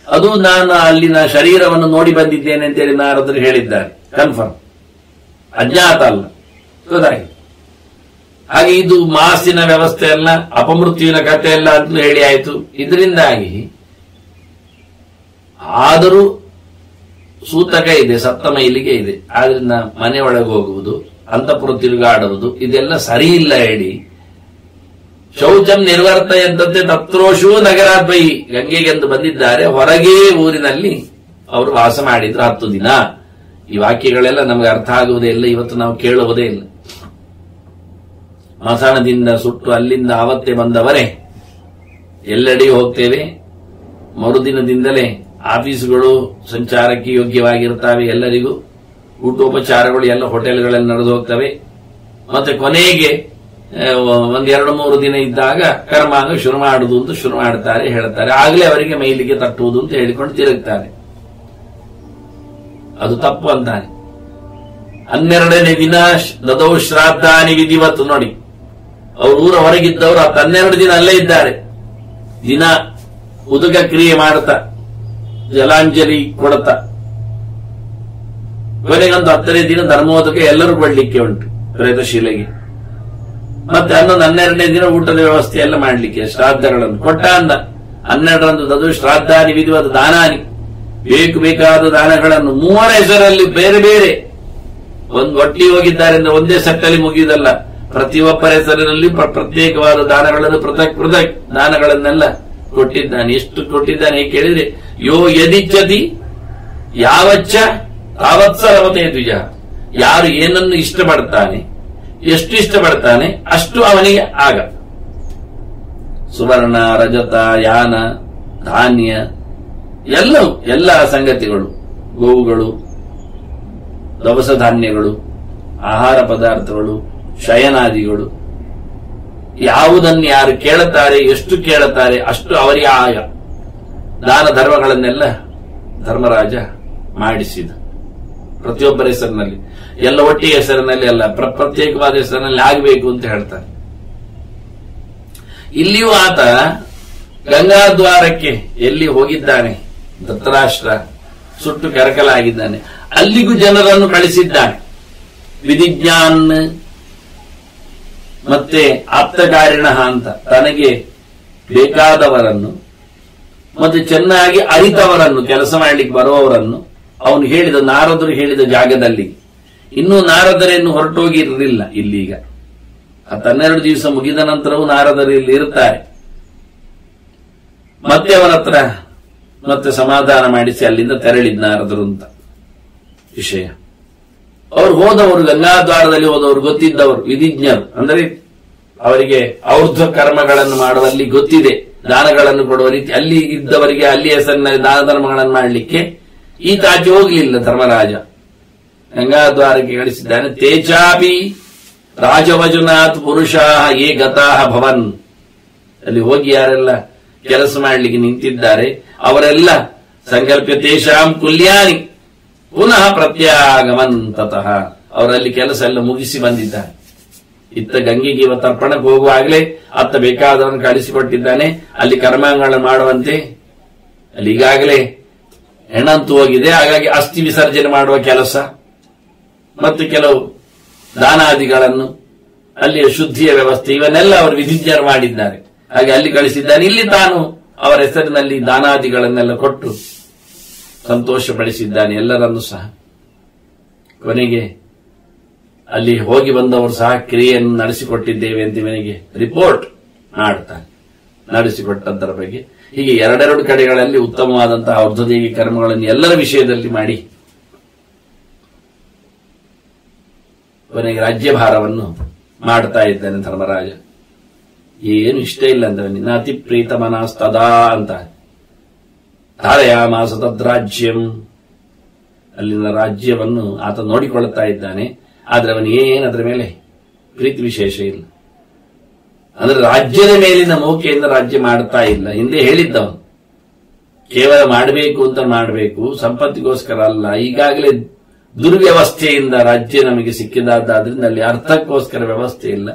ಅದು ನಾನು ಅಲ್ಲಿನ ಶರೀರವನ್ನು ನೋಡಿ ಬಂದಿದ್ದೇನೆ ಅಂತೇಳಿ ನಾರದರು ಹೇಳಿದ್ದಾರೆ. ಕನ್ಫರ್ಮ್, ಅಜ್ಞಾತ ಅಲ್ಲ, ಗೊತ್ತಾಗಿದೆ. ಹಾಗೆ ಇದು ಮಾಸಿನ ವ್ಯವಸ್ಥೆ ಅಲ್ಲ, ಅಪಮೃತ್ಯುವಿನ ಕಥೆ ಅಲ್ಲ ಅಂತಲೂ ಹೇಳಿ ಆಯಿತು. ಇದರಿಂದಾಗಿ ಆದರೂ ಸೂತಕ ಇದೆ, ಸತ್ತ ಮೈಲಿಗೆ ಇದೆ. ಆದ್ರಿಂದ ಮನೆ ಒಳಗೆ ಹೋಗುವುದು, ಅಂತಃಪುರ ತಿರುಗಾಡುವುದು ಇದೆಲ್ಲ ಸರಿ ಇಲ್ಲ ಹೇಳಿ ಶೌಚಂ ನಿರ್ವರ್ತಯಂತೆ ತತ್ರೋಷು ನಗರಾದ್ವಯಿ. ಗಂಗೆಗೆಂದು ಬಂದಿದ್ದಾರೆ, ಹೊರಗೇ ಊರಿನಲ್ಲಿ ಅವರು ವಾಸ ಮಾಡಿದ್ರು 10 ದಿನ. ಈ ವಾಕ್ಯಗಳೆಲ್ಲ ನಮಗೆ ಅರ್ಥ ಆಗುವುದೇ ಇಲ್ಲ, ಇವತ್ತು ನಾವು ಕೇಳುವುದೇ ಇಲ್ಲ. ಮಸಾಣದಿಂದ ಸುಟ್ಟು ಅಲ್ಲಿಂದ ಆವತ್ತೇ ಬಂದವರೇ ಎಲ್ಲೆಡೆಯೂ ಹೋಗ್ತೇವೆ. ಮರುದಿನದಿಂದಲೇ ಆಫೀಸುಗಳು ಸಂಚಾರಕ್ಕೆ ಯೋಗ್ಯವಾಗಿರುತ್ತವೆ. ಎಲ್ಲರಿಗೂ ಊಟೋಪಚಾರಗಳು ಎಲ್ಲ ಹೋಟೆಲ್ಗಳಲ್ಲಿ ನಡೆದು ಹೋಗ್ತವೆ. ಮತ್ತೆ ಕೊನೆಗೆ 1-2-3 ದಿನ ಇದ್ದಾಗ ಕರ್ಮಾಂಗ ಶುರು ಮಾಡುವುದು ಅಂತ ಶುರು ಮಾಡ್ತಾರೆ, ಹೇಳ್ತಾರೆ. ಆಗಲೇ ಅವರಿಗೆ ಮೈಲಿಗೆ ತಟ್ಟುವುದು ಅಂತ ಹೇಳಿಕೊಂಡು ತಿರುಗ್ತಾರೆ. ಅದು ತಪ್ಪು ಅಂತಾನೆ. 12ನೇ ದಿನ ದದೌ ಶ್ರಾದ್ದಾನಿ ವಿಧಿವತ್ತು. ನೋಡಿ, ಅವ್ರ ಊರ ಹೊರಗಿದ್ದವರು 12 ದಿನ ಅಲ್ಲೇ ಇದ್ದಾರೆ. ದಿನ ಉದಕ ಕ್ರಿಯೆ ಮಾಡುತ್ತಾ ಜಲಾಂಜಲಿ ಕೊಡುತ್ತಾ ಕೊನೆಗಂತೂ 10ನೇ ದಿನ ಧರ್ಮೋದಕ ಎಲ್ಲರೂ ಕೊಡ್ಲಿಕ್ಕೆ ಉಂಟು ಪ್ರೇತಶೀಲೆಗೆ. ಮತ್ತೆ 11-12ನೇ ದಿನ ಊಟದ ವ್ಯವಸ್ಥೆ ಎಲ್ಲ ಮಾಡ್ಲಿಕ್ಕೆ ಶ್ರಾದ್ದಗಳನ್ನು ಕೊಟ್ಟ ಅಂದ. 12ರಂದು ಅದು ಶ್ರಾದ್ದಾನಿ ವಿಧಿವಾದ ದಾನಾನಿ, ಬೇಕಾದ ದಾನಗಳನ್ನು 3 ಹೆಸರಲ್ಲಿ ಬೇರೆ ಬೇರೆ ಒಂದು ಒಟ್ಟಿಗೆ ಹೋಗಿದ್ದಾರೆ ಅಂದ್ರೆ ಒಂದೇ ಸೆಟ್ಟಲ್ಲಿ ಮುಗಿಯುವುದಲ್ಲ. ಪ್ರತಿಯೊಬ್ಬರ ಹೆಸರಿನಲ್ಲಿ ಪ್ರತ್ಯೇಕವಾದ ದಾನಗಳನ್ನು ಪೃಥಕ್ ದಾನಗಳನ್ನೆಲ್ಲ ಕೊಟ್ಟಿದ್ದಾನೆ. ಎಷ್ಟು ಕೊಟ್ಟಿದ್ದಾನೆ ಕೇಳಿದ್ರೆ, ಯೋ ಯದಿಚ್ಛತಿ ಯಾವಚ್ಚ ತಾವತ್ಸರವತೆ ದ್ವಿಜ. ಯಾರು ಏನನ್ನು ಇಷ್ಟಪಡ್ತಾನೆ, ಎಷ್ಟು ಇಷ್ಟಪಡ್ತಾನೆ ಅಷ್ಟು ಅವನಿಗೆ ಆಗ. ಸುವರ್ಣ, ರಜತ, ಯಾನ ಧಾನ್ಯ, ಎಲ್ಲ ಸಂಗತಿಗಳು, ಗೋವುಗಳು, ದವಸ ಧಾನ್ಯಗಳು, ಆಹಾರ ಪದಾರ್ಥಗಳು, ಶಯನಾದಿಗಳು, ಯಾವುದನ್ನು ಯಾರು ಕೇಳುತ್ತಾರೆ, ಎಷ್ಟು ಕೇಳುತ್ತಾರೆ ಅಷ್ಟು ಅವರಿಗೆ ಆಯ ದಾನ ಧರ್ಮಗಳನ್ನೆಲ್ಲ ಧರ್ಮರಾಜ ಮಾಡಿಸಿದ. ಪ್ರತಿಯೊಬ್ಬರ ಹೆಸರಿನಲ್ಲಿ, ಎಲ್ಲ ಒಟ್ಟಿಗೆ ಹೆಸರಿನಲ್ಲಿ ಅಲ್ಲ, ಪ್ರತ್ಯೇಕವಾದ ಹೆಸರಿನಲ್ಲಿ ಆಗಬೇಕು ಅಂತ ಹೇಳ್ತಾರೆ. ಇಲ್ಲಿಯೂ ಆತ ಗಂಗಾದ್ವಾರಕ್ಕೆ ಎಲ್ಲಿ ಹೋಗಿದ್ದಾನೆ, ಧೃತರಾಷ್ಟ್ರ ಸುಟ್ಟು ಕರಕಲಾಗಿದ್ದಾನೆ, ಅಲ್ಲಿಗೂ ಜನರನ್ನು ಕಳಿಸಿದ್ದಾನೆ. ವಿಧಿಜ್ಞಾನ್ ಮತ್ತೆ ಆಪ್ತಕಾರಿಣ ಅಂತ ತನಗೆ ಬೇಕಾದವರನ್ನು ಮತ್ತೆ ಚೆನ್ನಾಗಿ ಅರಿತವರನ್ನು, ಕೆಲಸ ಮಾಡಲಿಕ್ಕೆ ಬರುವವರನ್ನು ಅವನು ಹೇಳಿದ, ನಾರದರು ಹೇಳಿದ ಜಾಗದಲ್ಲಿ. ಇನ್ನೂ ನಾರದರೇನು ಹೊರಟೋಗಿರಲಿಲ್ಲ. ಇಲ್ಲೀಗ 12 ದಿವಸ ಮುಗಿದ ನಂತರವೂ ನಾರದರು ಇಲ್ಲಿ ಇರ್ತಾರೆ. ಮತ್ತೆ ಅವನ ಹತ್ರ ಮತ್ತೆ ಸಮಾಧಾನ ಮಾಡಿಸಿ ಅಲ್ಲಿಂದ ತೆರಳಿದ್ ನಾರದರು ಅಂತ ವಿಷಯ. ಅವರು ಹೋದವರು, ಗಂಗಾದ್ವಾರದಲ್ಲಿ ಹೋದವರು ಗೊತ್ತಿದ್ದವರು, ವಿಧಿಜ್ಞರು. ಅಂದರೆ ಅವರಿಗೆ ಔರ್ಧ್ವ ಕರ್ಮಗಳನ್ನು ಮಾಡುವಲ್ಲಿ ಗೊತ್ತಿದೆ, ದಾನಗಳನ್ನು ಕೊಡುವ ರೀತಿ. ಅಲ್ಲಿ ಇದ್ದವರಿಗೆ ಅಲ್ಲಿ ಹೆಸರಿನಲ್ಲಿ ದಾನ ಧರ್ಮಗಳನ್ನು ಮಾಡಲಿಕ್ಕೆ ಈತ ಆಚೆ ಹೋಗ್ಲಿಲ್ಲ. ಧರ್ಮರಾಜ ಗಂಗಾದ್ವಾರಕ್ಕೆ ಕಳಿಸಿದ್ದಾನೆ. ತೇಜಾಪಿ ರಾಜವಜುನಾಥ್ ಪುರುಷಾ ಯೇ ಗತಾಹ ಭವನ್. ಅಲ್ಲಿ ಹೋಗಿ ಯಾರೆಲ್ಲ ಕೆಲಸ ಮಾಡಲಿಕ್ಕೆ ನಿಂತಿದ್ದಾರೆ ಅವರೆಲ್ಲ ಸಂಕಲ್ಪ್ಯ ತೇಷಾಂ ಕುಲ್ಯಾನಿ ಪುನಃ ಪ್ರತ್ಯಾಗಮನ್ ತತಃ. ಅವರಲ್ಲಿ ಕೆಲಸ ಎಲ್ಲ ಮುಗಿಸಿ ಬಂದಿದ್ದಾರೆ. ಇತ್ತ ಗಂಗೆಗೆ ಇವತ್ತು ತರ್ಪಣಕ್ಕೆ ಹೋಗುವಾಗಲೇ ಅತ್ತ ಬೇಕಾದವನು ಕಳಿಸಿಕೊಟ್ಟಿದ್ದಾನೆ ಅಲ್ಲಿ ಕರ್ಮಾಂಗಗಳನ್ನು ಮಾಡುವಂತೆ. ಅಲ್ಲಿ ಈಗಾಗಲೇ ಹೆಣಂತು ಹೋಗಿದೆ, ಹಾಗಾಗಿ ಅಸ್ಥಿ ವಿಸರ್ಜನೆ ಮಾಡುವ ಕೆಲಸ ಮತ್ತು ಕೆಲವು ದಾನಾದಿಗಳನ್ನು, ಅಲ್ಲಿಯ ಶುದ್ಧಿಯ ವ್ಯವಸ್ಥೆ, ಇವನ್ನೆಲ್ಲ ಅವರು ವಿಧಿಜ್ಞರು ಮಾಡಿದ್ದಾರೆ. ಹಾಗೆ ಅಲ್ಲಿ ಕಳಿಸಿದ್ದಾನೆ. ಇಲ್ಲಿ ತಾನು ಅವರ ಹೆಸರಿನಲ್ಲಿ ದಾನಾದಿಗಳನ್ನೆಲ್ಲ ಕೊಟ್ಟು ಸಂತೋಷಪಡಿಸಿದ್ದಾನೆ ಎಲ್ಲರನ್ನೂ ಸಹ. ಕೊನೆಗೆ ಅಲ್ಲಿ ಹೋಗಿ ಬಂದವರು ಸಹ ಕ್ರಿಯೆಯನ್ನು ನಡೆಸಿಕೊಟ್ಟಿದ್ದೇವೆ ಅಂತ ಇವನಿಗೆ ರಿಪೋರ್ಟ್ ಮಾಡ್ತಾನೆ, ನಡೆಸಿಕೊಟ್ಟದ್ದರ ಬಗ್ಗೆ. ಹೀಗೆ ಎರಡೆರಡು ಕಡೆಗಳಲ್ಲಿ ಉತ್ತಮವಾದಂತಹ ಔರ್ಧ್ವದೇವಿ ಕರ್ಮಗಳನ್ನು ಎಲ್ಲರ ವಿಷಯದಲ್ಲಿ ಮಾಡಿ ಕೊನೆಗೆ ರಾಜ್ಯಭಾರವನ್ನು ಮಾಡ್ತಾ ಇದ್ದಾನೆ ಧರ್ಮರಾಜ. ಏನು ಇಷ್ಟ ಇಲ್ಲ ಅಂದ್ರೆ ನಿನ್ನ ಅತಿ ಪ್ರೀತ ಮನಸ್ತದಾ ಅಂತ ಧಾರಯಾಮಾಸ ತದ್ರಾಜ್ಯಂ. ಅಲ್ಲಿನ ರಾಜ್ಯವನ್ನು ಆತ ನೋಡಿಕೊಳ್ಳುತ್ತಾ ಇದ್ದಾನೆ. ಆದ್ರೆ ಅವನು ಅದರ ಮೇಲೆ ಪ್ರೀತಿ ವಿಶೇಷ ಇಲ್ಲ. ಅಂದ್ರೆ ರಾಜ್ಯದ ಮೇಲಿನ ಮೋಕೆಯಿಂದ ರಾಜ್ಯ ಮಾಡ್ತಾ ಇಲ್ಲ. ಹಿಂದೆ ಹೇಳಿದ್ದವನು ಕೇವಲ ಮಾಡಬೇಕು ಅಂತ ಮಾಡಬೇಕು, ಸಂಪತ್ತಿಗೋಸ್ಕರ ಅಲ್ಲ. ಈಗಾಗಲೇ ದುರ್ವ್ಯವಸ್ಥೆಯಿಂದ ರಾಜ್ಯ ನಮಗೆ ಸಿಕ್ಕಿದಾದ್ರಿಂದ ಅಲ್ಲಿ ಅರ್ಥಕ್ಕೋಸ್ಕರ ವ್ಯವಸ್ಥೆ ಇಲ್ಲ.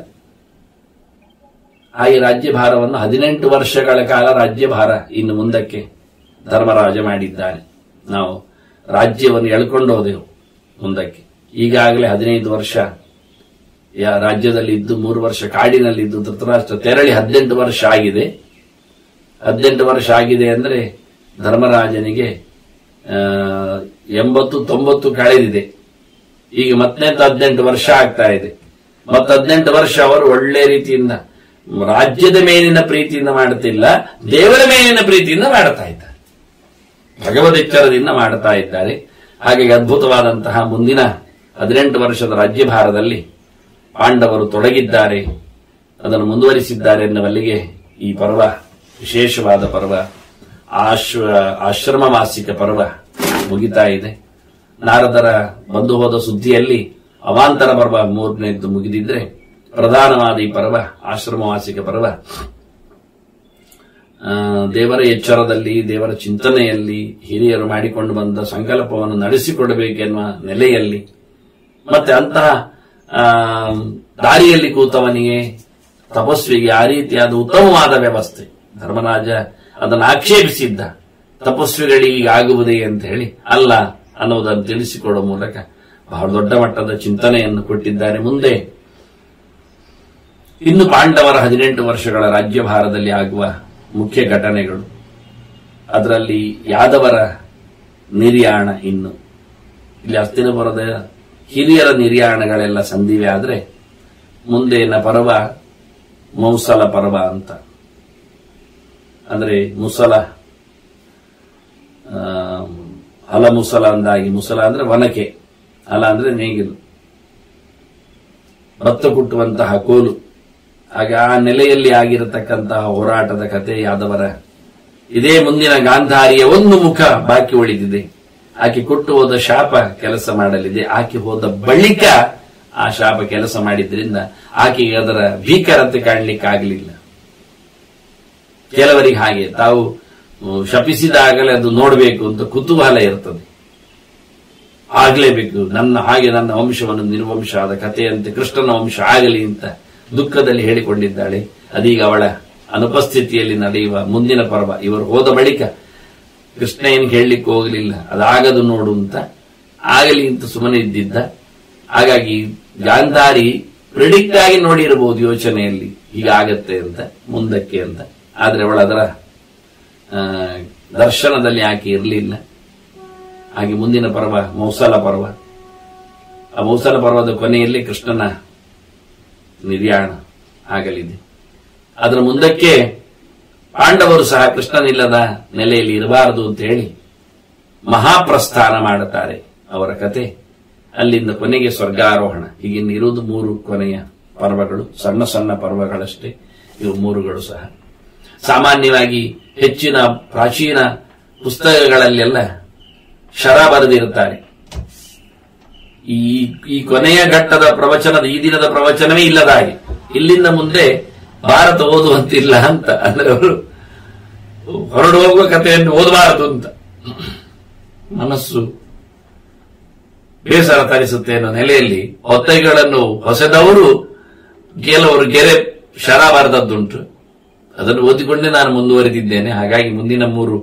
ಹಾಗೆ ರಾಜ್ಯಭಾರವನ್ನು 18 ವರ್ಷಗಳ ಕಾಲ ರಾಜ್ಯಭಾರ ಇನ್ನು ಮುಂದಕ್ಕೆ ಧರ್ಮರಾಜ ಮಾಡಿದ್ದಾನೆ. ನಾವು ರಾಜ್ಯವನ್ನು ಎಳ್ಕೊಂಡು ಹೋದೆವು ಮುಂದಕ್ಕೆ. ಈಗಾಗಲೇ 15 ವರ್ಷ ರಾಜ್ಯದಲ್ಲಿ ಇದ್ದು, 3 ವರ್ಷ ಕಾಡಿನಲ್ಲಿದ್ದು ಧೃತರಾಷ್ಟ್ರ ತೆರಳಿ 18 ವರ್ಷ ಆಗಿದೆ. 18 ವರ್ಷ ಆಗಿದೆ ಅಂದ್ರೆ ಧರ್ಮರಾಜನಿಗೆ 80-90 ಕಳೆದಿದೆ. ಈಗ ಮತ್ತೆ 18 ವರ್ಷ ಆಗ್ತಾ ಇದೆ. ಮತ್ತೆ 18 ವರ್ಷ ಅವರು ಒಳ್ಳೆ ರೀತಿಯಿಂದ ರಾಜ್ಯದ ಮೇಲಿನ ಪ್ರೀತಿಯಿಂದ ಮಾಡುತ್ತಿಲ್ಲ, ದೇವರ ಮೇಲಿನ ಪ್ರೀತಿಯಿಂದ ಮಾಡ್ತಾ ಇದ್ದಾರೆ, ಭಗವದೆಚ್ಚರದಿಂದ ಮಾಡ್ತಾ ಇದ್ದಾರೆ. ಹಾಗಾಗಿ ಅದ್ಭುತವಾದಂತಹ ಮುಂದಿನ 18 ವರ್ಷದ ರಾಜ್ಯಭಾರದಲ್ಲಿ ಪಾಂಡವರು ತೊಡಗಿದ್ದಾರೆ, ಅದನ್ನು ಮುಂದುವರಿಸಿದ್ದಾರೆ ಎನ್ನುವಲ್ಲಿಗೆ ಈ ಪರ್ವ ವಿಶೇಷವಾದ ಪರ್ವ, ಆಶ್ರಮ ಮಾಸಿಕ ಪರ್ವ ಮುಗಿತಾ ಇದೆ. ನಾರದರ ಬಂದು ಹೋದ ಸುದ್ದಿಯಲ್ಲಿ ಅವಾಂತರ ಪರ್ವ 3ನೇದ್ದು ಮುಗಿದಿದ್ರೆ, ಪ್ರಧಾನವಾದ ಈ ಪರ್ವ ಆಶ್ರಮ ಮಾಸಿಕ ಪರ್ವ ದೇವರ ಎಚ್ಚರದಲ್ಲಿ, ದೇವರ ಚಿಂತನೆಯಲ್ಲಿ, ಹಿರಿಯರು ಮಾಡಿಕೊಂಡು ಬಂದ ಸಂಕಲ್ಪವನ್ನು ನಡೆಸಿಕೊಡಬೇಕೆನ್ನುವ ನೆಲೆಯಲ್ಲಿ, ಮತ್ತೆ ಅಂತಹ ದಾರಿಯಲ್ಲಿ ಕೂತವನಿಗೆ, ತಪಸ್ವಿಗೆ ಆ ರೀತಿಯಾದ ಉತ್ತಮವಾದ ವ್ಯವಸ್ಥೆ ಧರ್ಮರಾಜ ಅದನ್ನು ಆಕ್ಷೇಪಿಸಿದ್ದ. ತಪಸ್ವಿಗಳಿಗೆ ಆಗುವುದೇ ಅಂತ ಹೇಳಿ ಅಲ್ಲ ಅನ್ನುವುದನ್ನು ತಿಳಿಸಿಕೊಡುವ ಮೂಲಕ ಬಹಳ ದೊಡ್ಡ ಮಟ್ಟದ ಚಿಂತನೆಯನ್ನು ಕೊಟ್ಟಿದ್ದಾರೆ. ಮುಂದೆ ಇನ್ನು ಪಾಂಡವರ 18 ವರ್ಷಗಳ ರಾಜ್ಯಭಾರದಲ್ಲಿ ಆಗುವ ಮುಖ್ಯ ಘಟನೆಗಳು, ಅದರಲ್ಲಿ ಯಾದವರ ನಿರ್ಯಾಣ, ಇನ್ನು ಇಲ್ಲಿ ಹಸ್ತಿನಪುರದ ಹಿರಿಯರ ನಿರ್ಯಾಣಗಳೆಲ್ಲ ಸಂಧಿವೆ. ಆದರೆ ಮುಂದೇನ ಪರ್ವ ಮೌಸಲ ಪರ್ವ ಅಂತ. ಅಂದ್ರೆ ಮುಸಲ, ಹಲ ಮುಸಲ ಅಂದಾಗಿ, ಮುಸಲ ಅಂದ್ರೆ ಒನಕೆ, ಹಲ ಅಂದ್ರೆ ನೇಗಿಲು, ಭತ್ತ ಕುಟ್ಟುವಂತಹ ಕೋಲು. ಹಾಗೆ ಆ ನೆಲೆಯಲ್ಲಿ ಆಗಿರತಕ್ಕಂತಹ ಹೋರಾಟದ ಕಥೆ ಯಾದವರ ಇದೇ ಮುಂದಿನ ಗಾಂಧಾರಿಯ ಒಂದು ಮುಖ ಬಾಕಿ ಉಳಿದಿದೆ. ಆಕೆ ಕೊಟ್ಟು ಹೋದ ಶಾಪ ಕೆಲಸ ಮಾಡಲಿದೆ. ಆಕೆ ಹೋದ ಬಳಿಕ ಆ ಶಾಪ ಕೆಲಸ ಮಾಡಿದ್ರಿಂದ ಆಕೆಗೆ ಅದರ ಭೀಕರತೆ ಕಾಣಲಿಕ್ಕಾಗಲಿಲ್ಲ. ಕೆಲವರಿಗೆ ಹಾಗೆ ತಾವು ಶಪಿಸಿದಾಗಲೇ ಅದು ನೋಡಬೇಕು ಅಂತ ಕುತೂಹಲ ಇರ್ತದೆ. ಆಗ್ಲೇಬೇಕು, ನನ್ನ ವಂಶವನ್ನು ನಿರ್ವಂಶ ಆದ ಕಥೆಯಂತೆ ಕೃಷ್ಣನ ವಂಶ ಆಗಲಿ ಅಂತ ದುಃಖದಲ್ಲಿ ಹೇಳಿಕೊಂಡಿದ್ದಾಳೆ. ಅದೀಗ ಅವಳ ಅನುಪಸ್ಥಿತಿಯಲ್ಲಿ ನಡೆಯುವ ಮುಂದಿನ ಪರ್ವ. ಇವರು ಹೋದ ಬಳಿಕ ಕೃಷ್ಣ ಏನು ಹೇಳಲಿಕ್ಕೆ ಹೋಗಲಿಲ್ಲ, ಅದಾಗದು ನೋಡು ಅಂತ, ಆಗಲಿ ಅಂತ ಸುಮ್ಮನೆ ಇದ್ದಿದ್ದ. ಹಾಗಾಗಿ ಗಾಂಧಾರಿ ಪ್ರಿಡಿಕ್ಟ್ ಆಗಿ ನೋಡಿರಬಹುದು ಯೋಚನೆಯಲ್ಲಿ ಹೀಗಾಗತ್ತೆ ಅಂತ, ಮುಂದಕ್ಕೆ ಅಂತ. ಆದ್ರೆ ಅವಳು ಅದರ ದರ್ಶನದಲ್ಲಿ ಆಕೆ ಇರಲಿಲ್ಲ. ಹಾಗೆ ಮುಂದಿನ ಪರ್ವ ಮೌಸಲ ಪರ್ವ. ಆ ಮೌಸಲ ಪರ್ವದ ಕೊನೆಯಲ್ಲಿ ಕೃಷ್ಣನ ನಿರ್ಯಾಣ ಆಗಲಿದೆ. ಅದರ ಮುಂದಕ್ಕೆ ಪಾಂಡವರು ಸಹ ಕೃಷ್ಣನಿಲ್ಲದ ನೆಲೆಯಲ್ಲಿ ಇರಬಾರದು ಅಂತ ಹೇಳಿ ಮಹಾಪ್ರಸ್ಥಾನ ಮಾಡುತ್ತಾರೆ. ಅವರ ಕತೆ ಅಲ್ಲಿಂದ ಕೊನೆಗೆ ಸ್ವರ್ಗಾರೋಹಣ. ಹೀಗಿನ್ನಿರುವುದು 3 ಕೊನೆಯ ಪರ್ವಗಳು, ಸಣ್ಣ ಸಣ್ಣ ಪರ್ವಗಳಷ್ಟೇ ಇವು 3ಗಳು ಸಹ. ಸಾಮಾನ್ಯವಾಗಿ ಹೆಚ್ಚಿನ ಪ್ರಾಚೀನ ಪುಸ್ತಕಗಳಲ್ಲೆಲ್ಲ ಶರ ಬರೆದಿರುತ್ತಾರೆ. ಈ ಕೊನೆಯ ಘಟ್ಟದ ಪ್ರವಚನದ ಈ ದಿನದ ಪ್ರವಚನವೇ ಇಲ್ಲದ ಹಾಗೆ, ಇಲ್ಲಿಂದ ಮುಂದೆ ಭಾರತ ಓದುವಂತಿಲ್ಲ ಅಂತ. ಅಂದ್ರೆ ಅವರು ಹೊರಡು ಹೋಗುವ ಕಥೆಯನ್ನು ಓದಬಾರದು ಅಂತ ಮನಸ್ಸು ಬೇಸರ ತರಿಸುತ್ತೆ ಅನ್ನೋ ನೆಲೆಯಲ್ಲಿ ಹೊತ್ತೈಗಳನ್ನು ಹೊಸದವರು ಕೆಲವರು ಗೆರೆ ಶರ ಬರೆದದ್ದುಂಟು. ಅದನ್ನು ಓದಿಕೊಂಡೇ ನಾನು ಮುಂದುವರೆದಿದ್ದೇನೆ. ಹಾಗಾಗಿ ಮುಂದಿನ 3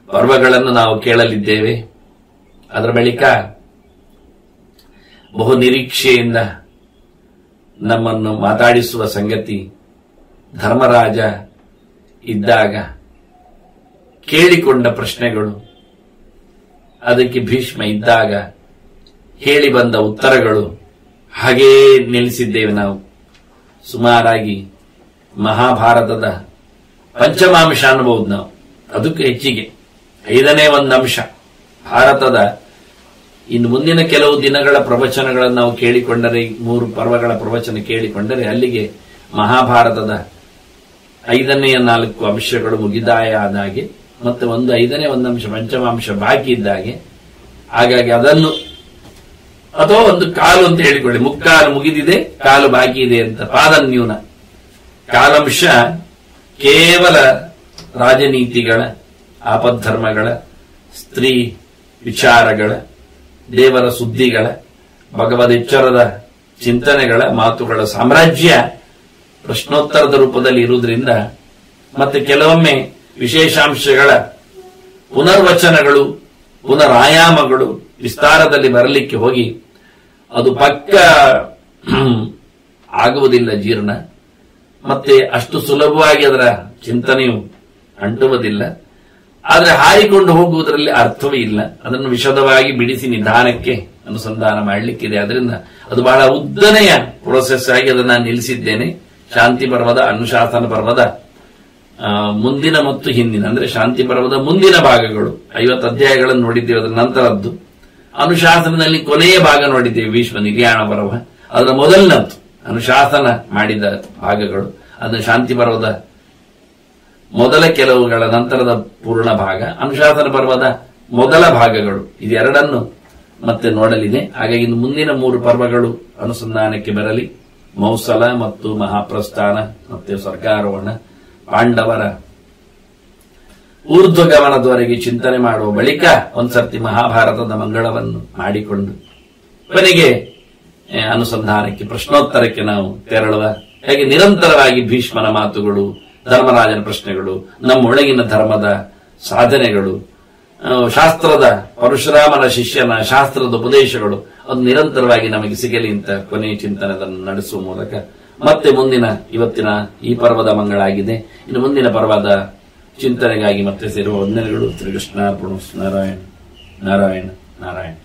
ಪರ್ವಗಳನ್ನು ನಾವು ಕೇಳಲಿದ್ದೇವೆ. ಅದರ ಬಳಿಕ ಬಹು ನಿರೀಕ್ಷೆಯಿಂದ ನಮ್ಮನ್ನು ಮಾತಾಡಿಸುವ ಸಂಗತಿ, ಧರ್ಮರಾಜ ಇದ್ದಾಗ ಕೇಳಿಕೊಂಡ ಪ್ರಶ್ನೆಗಳು, ಅದಕ್ಕೆ ಭೀಷ್ಮ ಇದ್ದಾಗ ಹೇಳಿ ಬಂದ ಉತ್ತರಗಳು, ಹಾಗೇ ನಿಲ್ಲಿಸಿದ್ದೇವೆ ನಾವು. ಸುಮಾರಾಗಿ ಮಹಾಭಾರತದ ಪಂಚಮಾಂಶ ಅನ್ನಬಹುದು ನಾವು. ಅದಕ್ಕೆ ಹೆಚ್ಚಿಗೆ 5ನೇ ಒಂದು ಅಂಶ ಭಾರತದ. ಇನ್ನು ಮುಂದಿನ ಕೆಲವು ದಿನಗಳ ಪ್ರವಚನಗಳನ್ನು ನಾವು ಕೇಳಿಕೊಂಡರೆ, 3 ಪರ್ವಗಳ ಪ್ರವಚನ ಕೇಳಿಕೊಂಡರೆ ಅಲ್ಲಿಗೆ ಮಹಾಭಾರತದ 5ನೇ 4 ಅಂಶಗಳು ಮುಗಿದಾಯ ಆದಾಗೆ, ಮತ್ತೆ 5ನೇ ಒಂದು ಅಂಶ ಪಂಚಮಾಂಶ ಬಾಕಿ ಇದ್ದಾಗೆ. ಹಾಗಾಗಿ ಅದನ್ನು ಅಥವಾ ಒಂದು ಕಾಲು ಅಂತ ಹೇಳಿಕೊಳ್ಳಿ, ಮುಕ್ಕಾಲು ಮುಗಿದಿದೆ, ಕಾಲು ಬಾಕಿ ಇದೆ ಅಂತ. ಪಾದನ್ಯೂನ ಕಾಲಂಶ ಕೇವಲ ರಾಜನೀತಿಗಳ, ಆಪದ್ಧರ್ಮಗಳ, ಸ್ತ್ರೀ ವಿಚಾರಗಳ, ದೇವರ ಸುದ್ದಿಗಳ, ಭಗವದೆಚ್ಚರದ ಚಿಂತನೆಗಳ, ಮಾತುಗಳ ಸಾಮ್ರಾಜ್ಯ ಪ್ರಶ್ನೋತ್ತರದ ರೂಪದಲ್ಲಿ ಇರುವುದರಿಂದ, ಮತ್ತೆ ಕೆಲವೊಮ್ಮೆ ವಿಶೇಷಾಂಶಗಳ ಪುನರ್ವಚನಗಳು, ಪುನರಾಯಾಮಗಳು ವಿಸ್ತಾರದಲ್ಲಿ ಬರಲಿಕ್ಕೆ ಹೋಗಿ ಅದು ಪಕ್ಕ ಆಗುವುದಿಲ್ಲ ಜೀರ್ಣ. ಮತ್ತೆ ಅಷ್ಟು ಸುಲಭವಾಗಿ ಅದರ ಚಿಂತನೆಯು ಅಂಟುವುದಿಲ್ಲ. ಆದರೆ ಹಾರಿಕೊಂಡು ಹೋಗುವುದರಲ್ಲಿ ಅರ್ಥವೇ ಇಲ್ಲ. ಅದನ್ನು ವಿಶದವಾಗಿ ಬಿಡಿಸಿ ನಿಧಾನಕ್ಕೆ ಅನುಸಂಧಾನ ಮಾಡಲಿಕ್ಕಿದೆ. ಅದರಿಂದ ಅದು ಬಹಳ ಉದ್ದನೆಯ ಪ್ರೋಸೆಸ್ ಆಗಿ ಅದನ್ನು ನಾನು ನಿಲ್ಲಿಸಿದ್ದೇನೆ. ಶಾಂತಿ ಪರ್ವದ, ಅನುಶಾಸನ ಪರ್ವದ ಮುಂದಿನ ಮತ್ತು ಹಿಂದಿನ, ಅಂದ್ರೆ ಶಾಂತಿ ಪರ್ವದ ಮುಂದಿನ ಭಾಗಗಳು 50 ಅಧ್ಯಾಯಗಳನ್ನು ನೋಡಿದ್ದೇವೆ. ಅದರ ನಂತರದ್ದು ಅನುಶಾಸನದಲ್ಲಿ ಕೊನೆಯ ಭಾಗ ನೋಡಿದ್ದೇವೆ, ಭೀಷ್ಮ ನಿರ್ಯಾಣ ಪರ್ವ. ಅದರ ಮೊದಲಿನದ್ದು ಅನುಶಾಸನ ಮಾಡಿದ ಭಾಗಗಳು, ಅದು ಶಾಂತಿ ಪರ್ವದ ಮೊದಲ ಕೆಲವುಗಳ ನಂತರದ ಪೂರ್ಣ ಭಾಗ, ಅನುಶಾಸನ ಪರ್ವದ ಮೊದಲ ಭಾಗಗಳು. ಇದೆರಡನ್ನು ಮತ್ತೆ ನೋಡಲಿದೆ. ಹಾಗಾಗಿ ಇನ್ನು ಮುಂದಿನ 3 ಪರ್ವಗಳು ಅನುಸಂಧಾನಕ್ಕೆ ಬರಲಿ. ಮೌಸಲ ಮತ್ತು ಮಹಾಪ್ರಸ್ಥಾನ ಮತ್ತೆ ಸ್ವರ್ಗಾರೋಹಣ, ಪಾಂಡವರ ಊರ್ಧ್ವಗಮನದವರೆಗೆ ಚಿಂತನೆ ಮಾಡುವ ಬಳಿಕ ಒಂದ್ಸರ್ತಿ ಮಹಾಭಾರತದ ಮಂಗಳವನ್ನು ಮಾಡಿಕೊಂಡು ಕೊನೆಗೆ ಅನುಸಂಧಾನಕ್ಕೆ, ಪ್ರಶ್ನೋತ್ತರಕ್ಕೆ ನಾವು ತೆರಳುವ. ಹೇಗೆ ನಿರಂತರವಾಗಿ ಭೀಷ್ಮನ ಮಾತುಗಳು, ಧರ್ಮರಾಜನ ಪ್ರಶ್ನೆಗಳು, ನಮ್ಮೊಳಗಿನ ಧರ್ಮದ ಸಾಧನೆಗಳು, ಶಾಸ್ತ್ರದ ಪರಶುರಾಮನ ಶಿಷ್ಯನ ಶಾಸ್ತ್ರದ ಉಪದೇಶಗಳು ಅದು ನಿರಂತರವಾಗಿ ನಮಗೆ ಸಿಗಲಿ ಅಂತ ಕೊನೆಯ ಚಿಂತನೆಯನ್ನು ನಡೆಸುವ ಮೂಲಕ ಮತ್ತೆ ಮುಂದಿನ ಇವತ್ತಿನ ಈ ಪರ್ವದ ಮಂಗಳಾಗಿದೆ. ಇನ್ನು ಮುಂದಿನ ಪರ್ವದ ಚಿಂತನೆಗಾಗಿ ಮತ್ತೆ ಸೇರುವ ವಂದನೆಗಳು. ಶ್ರೀಕೃಷ್ಣಾರ್ಪಣಮಸ್ತು. ನಾರಾಯಣ ನಾರಾಯಣ ನಾರಾಯಣ.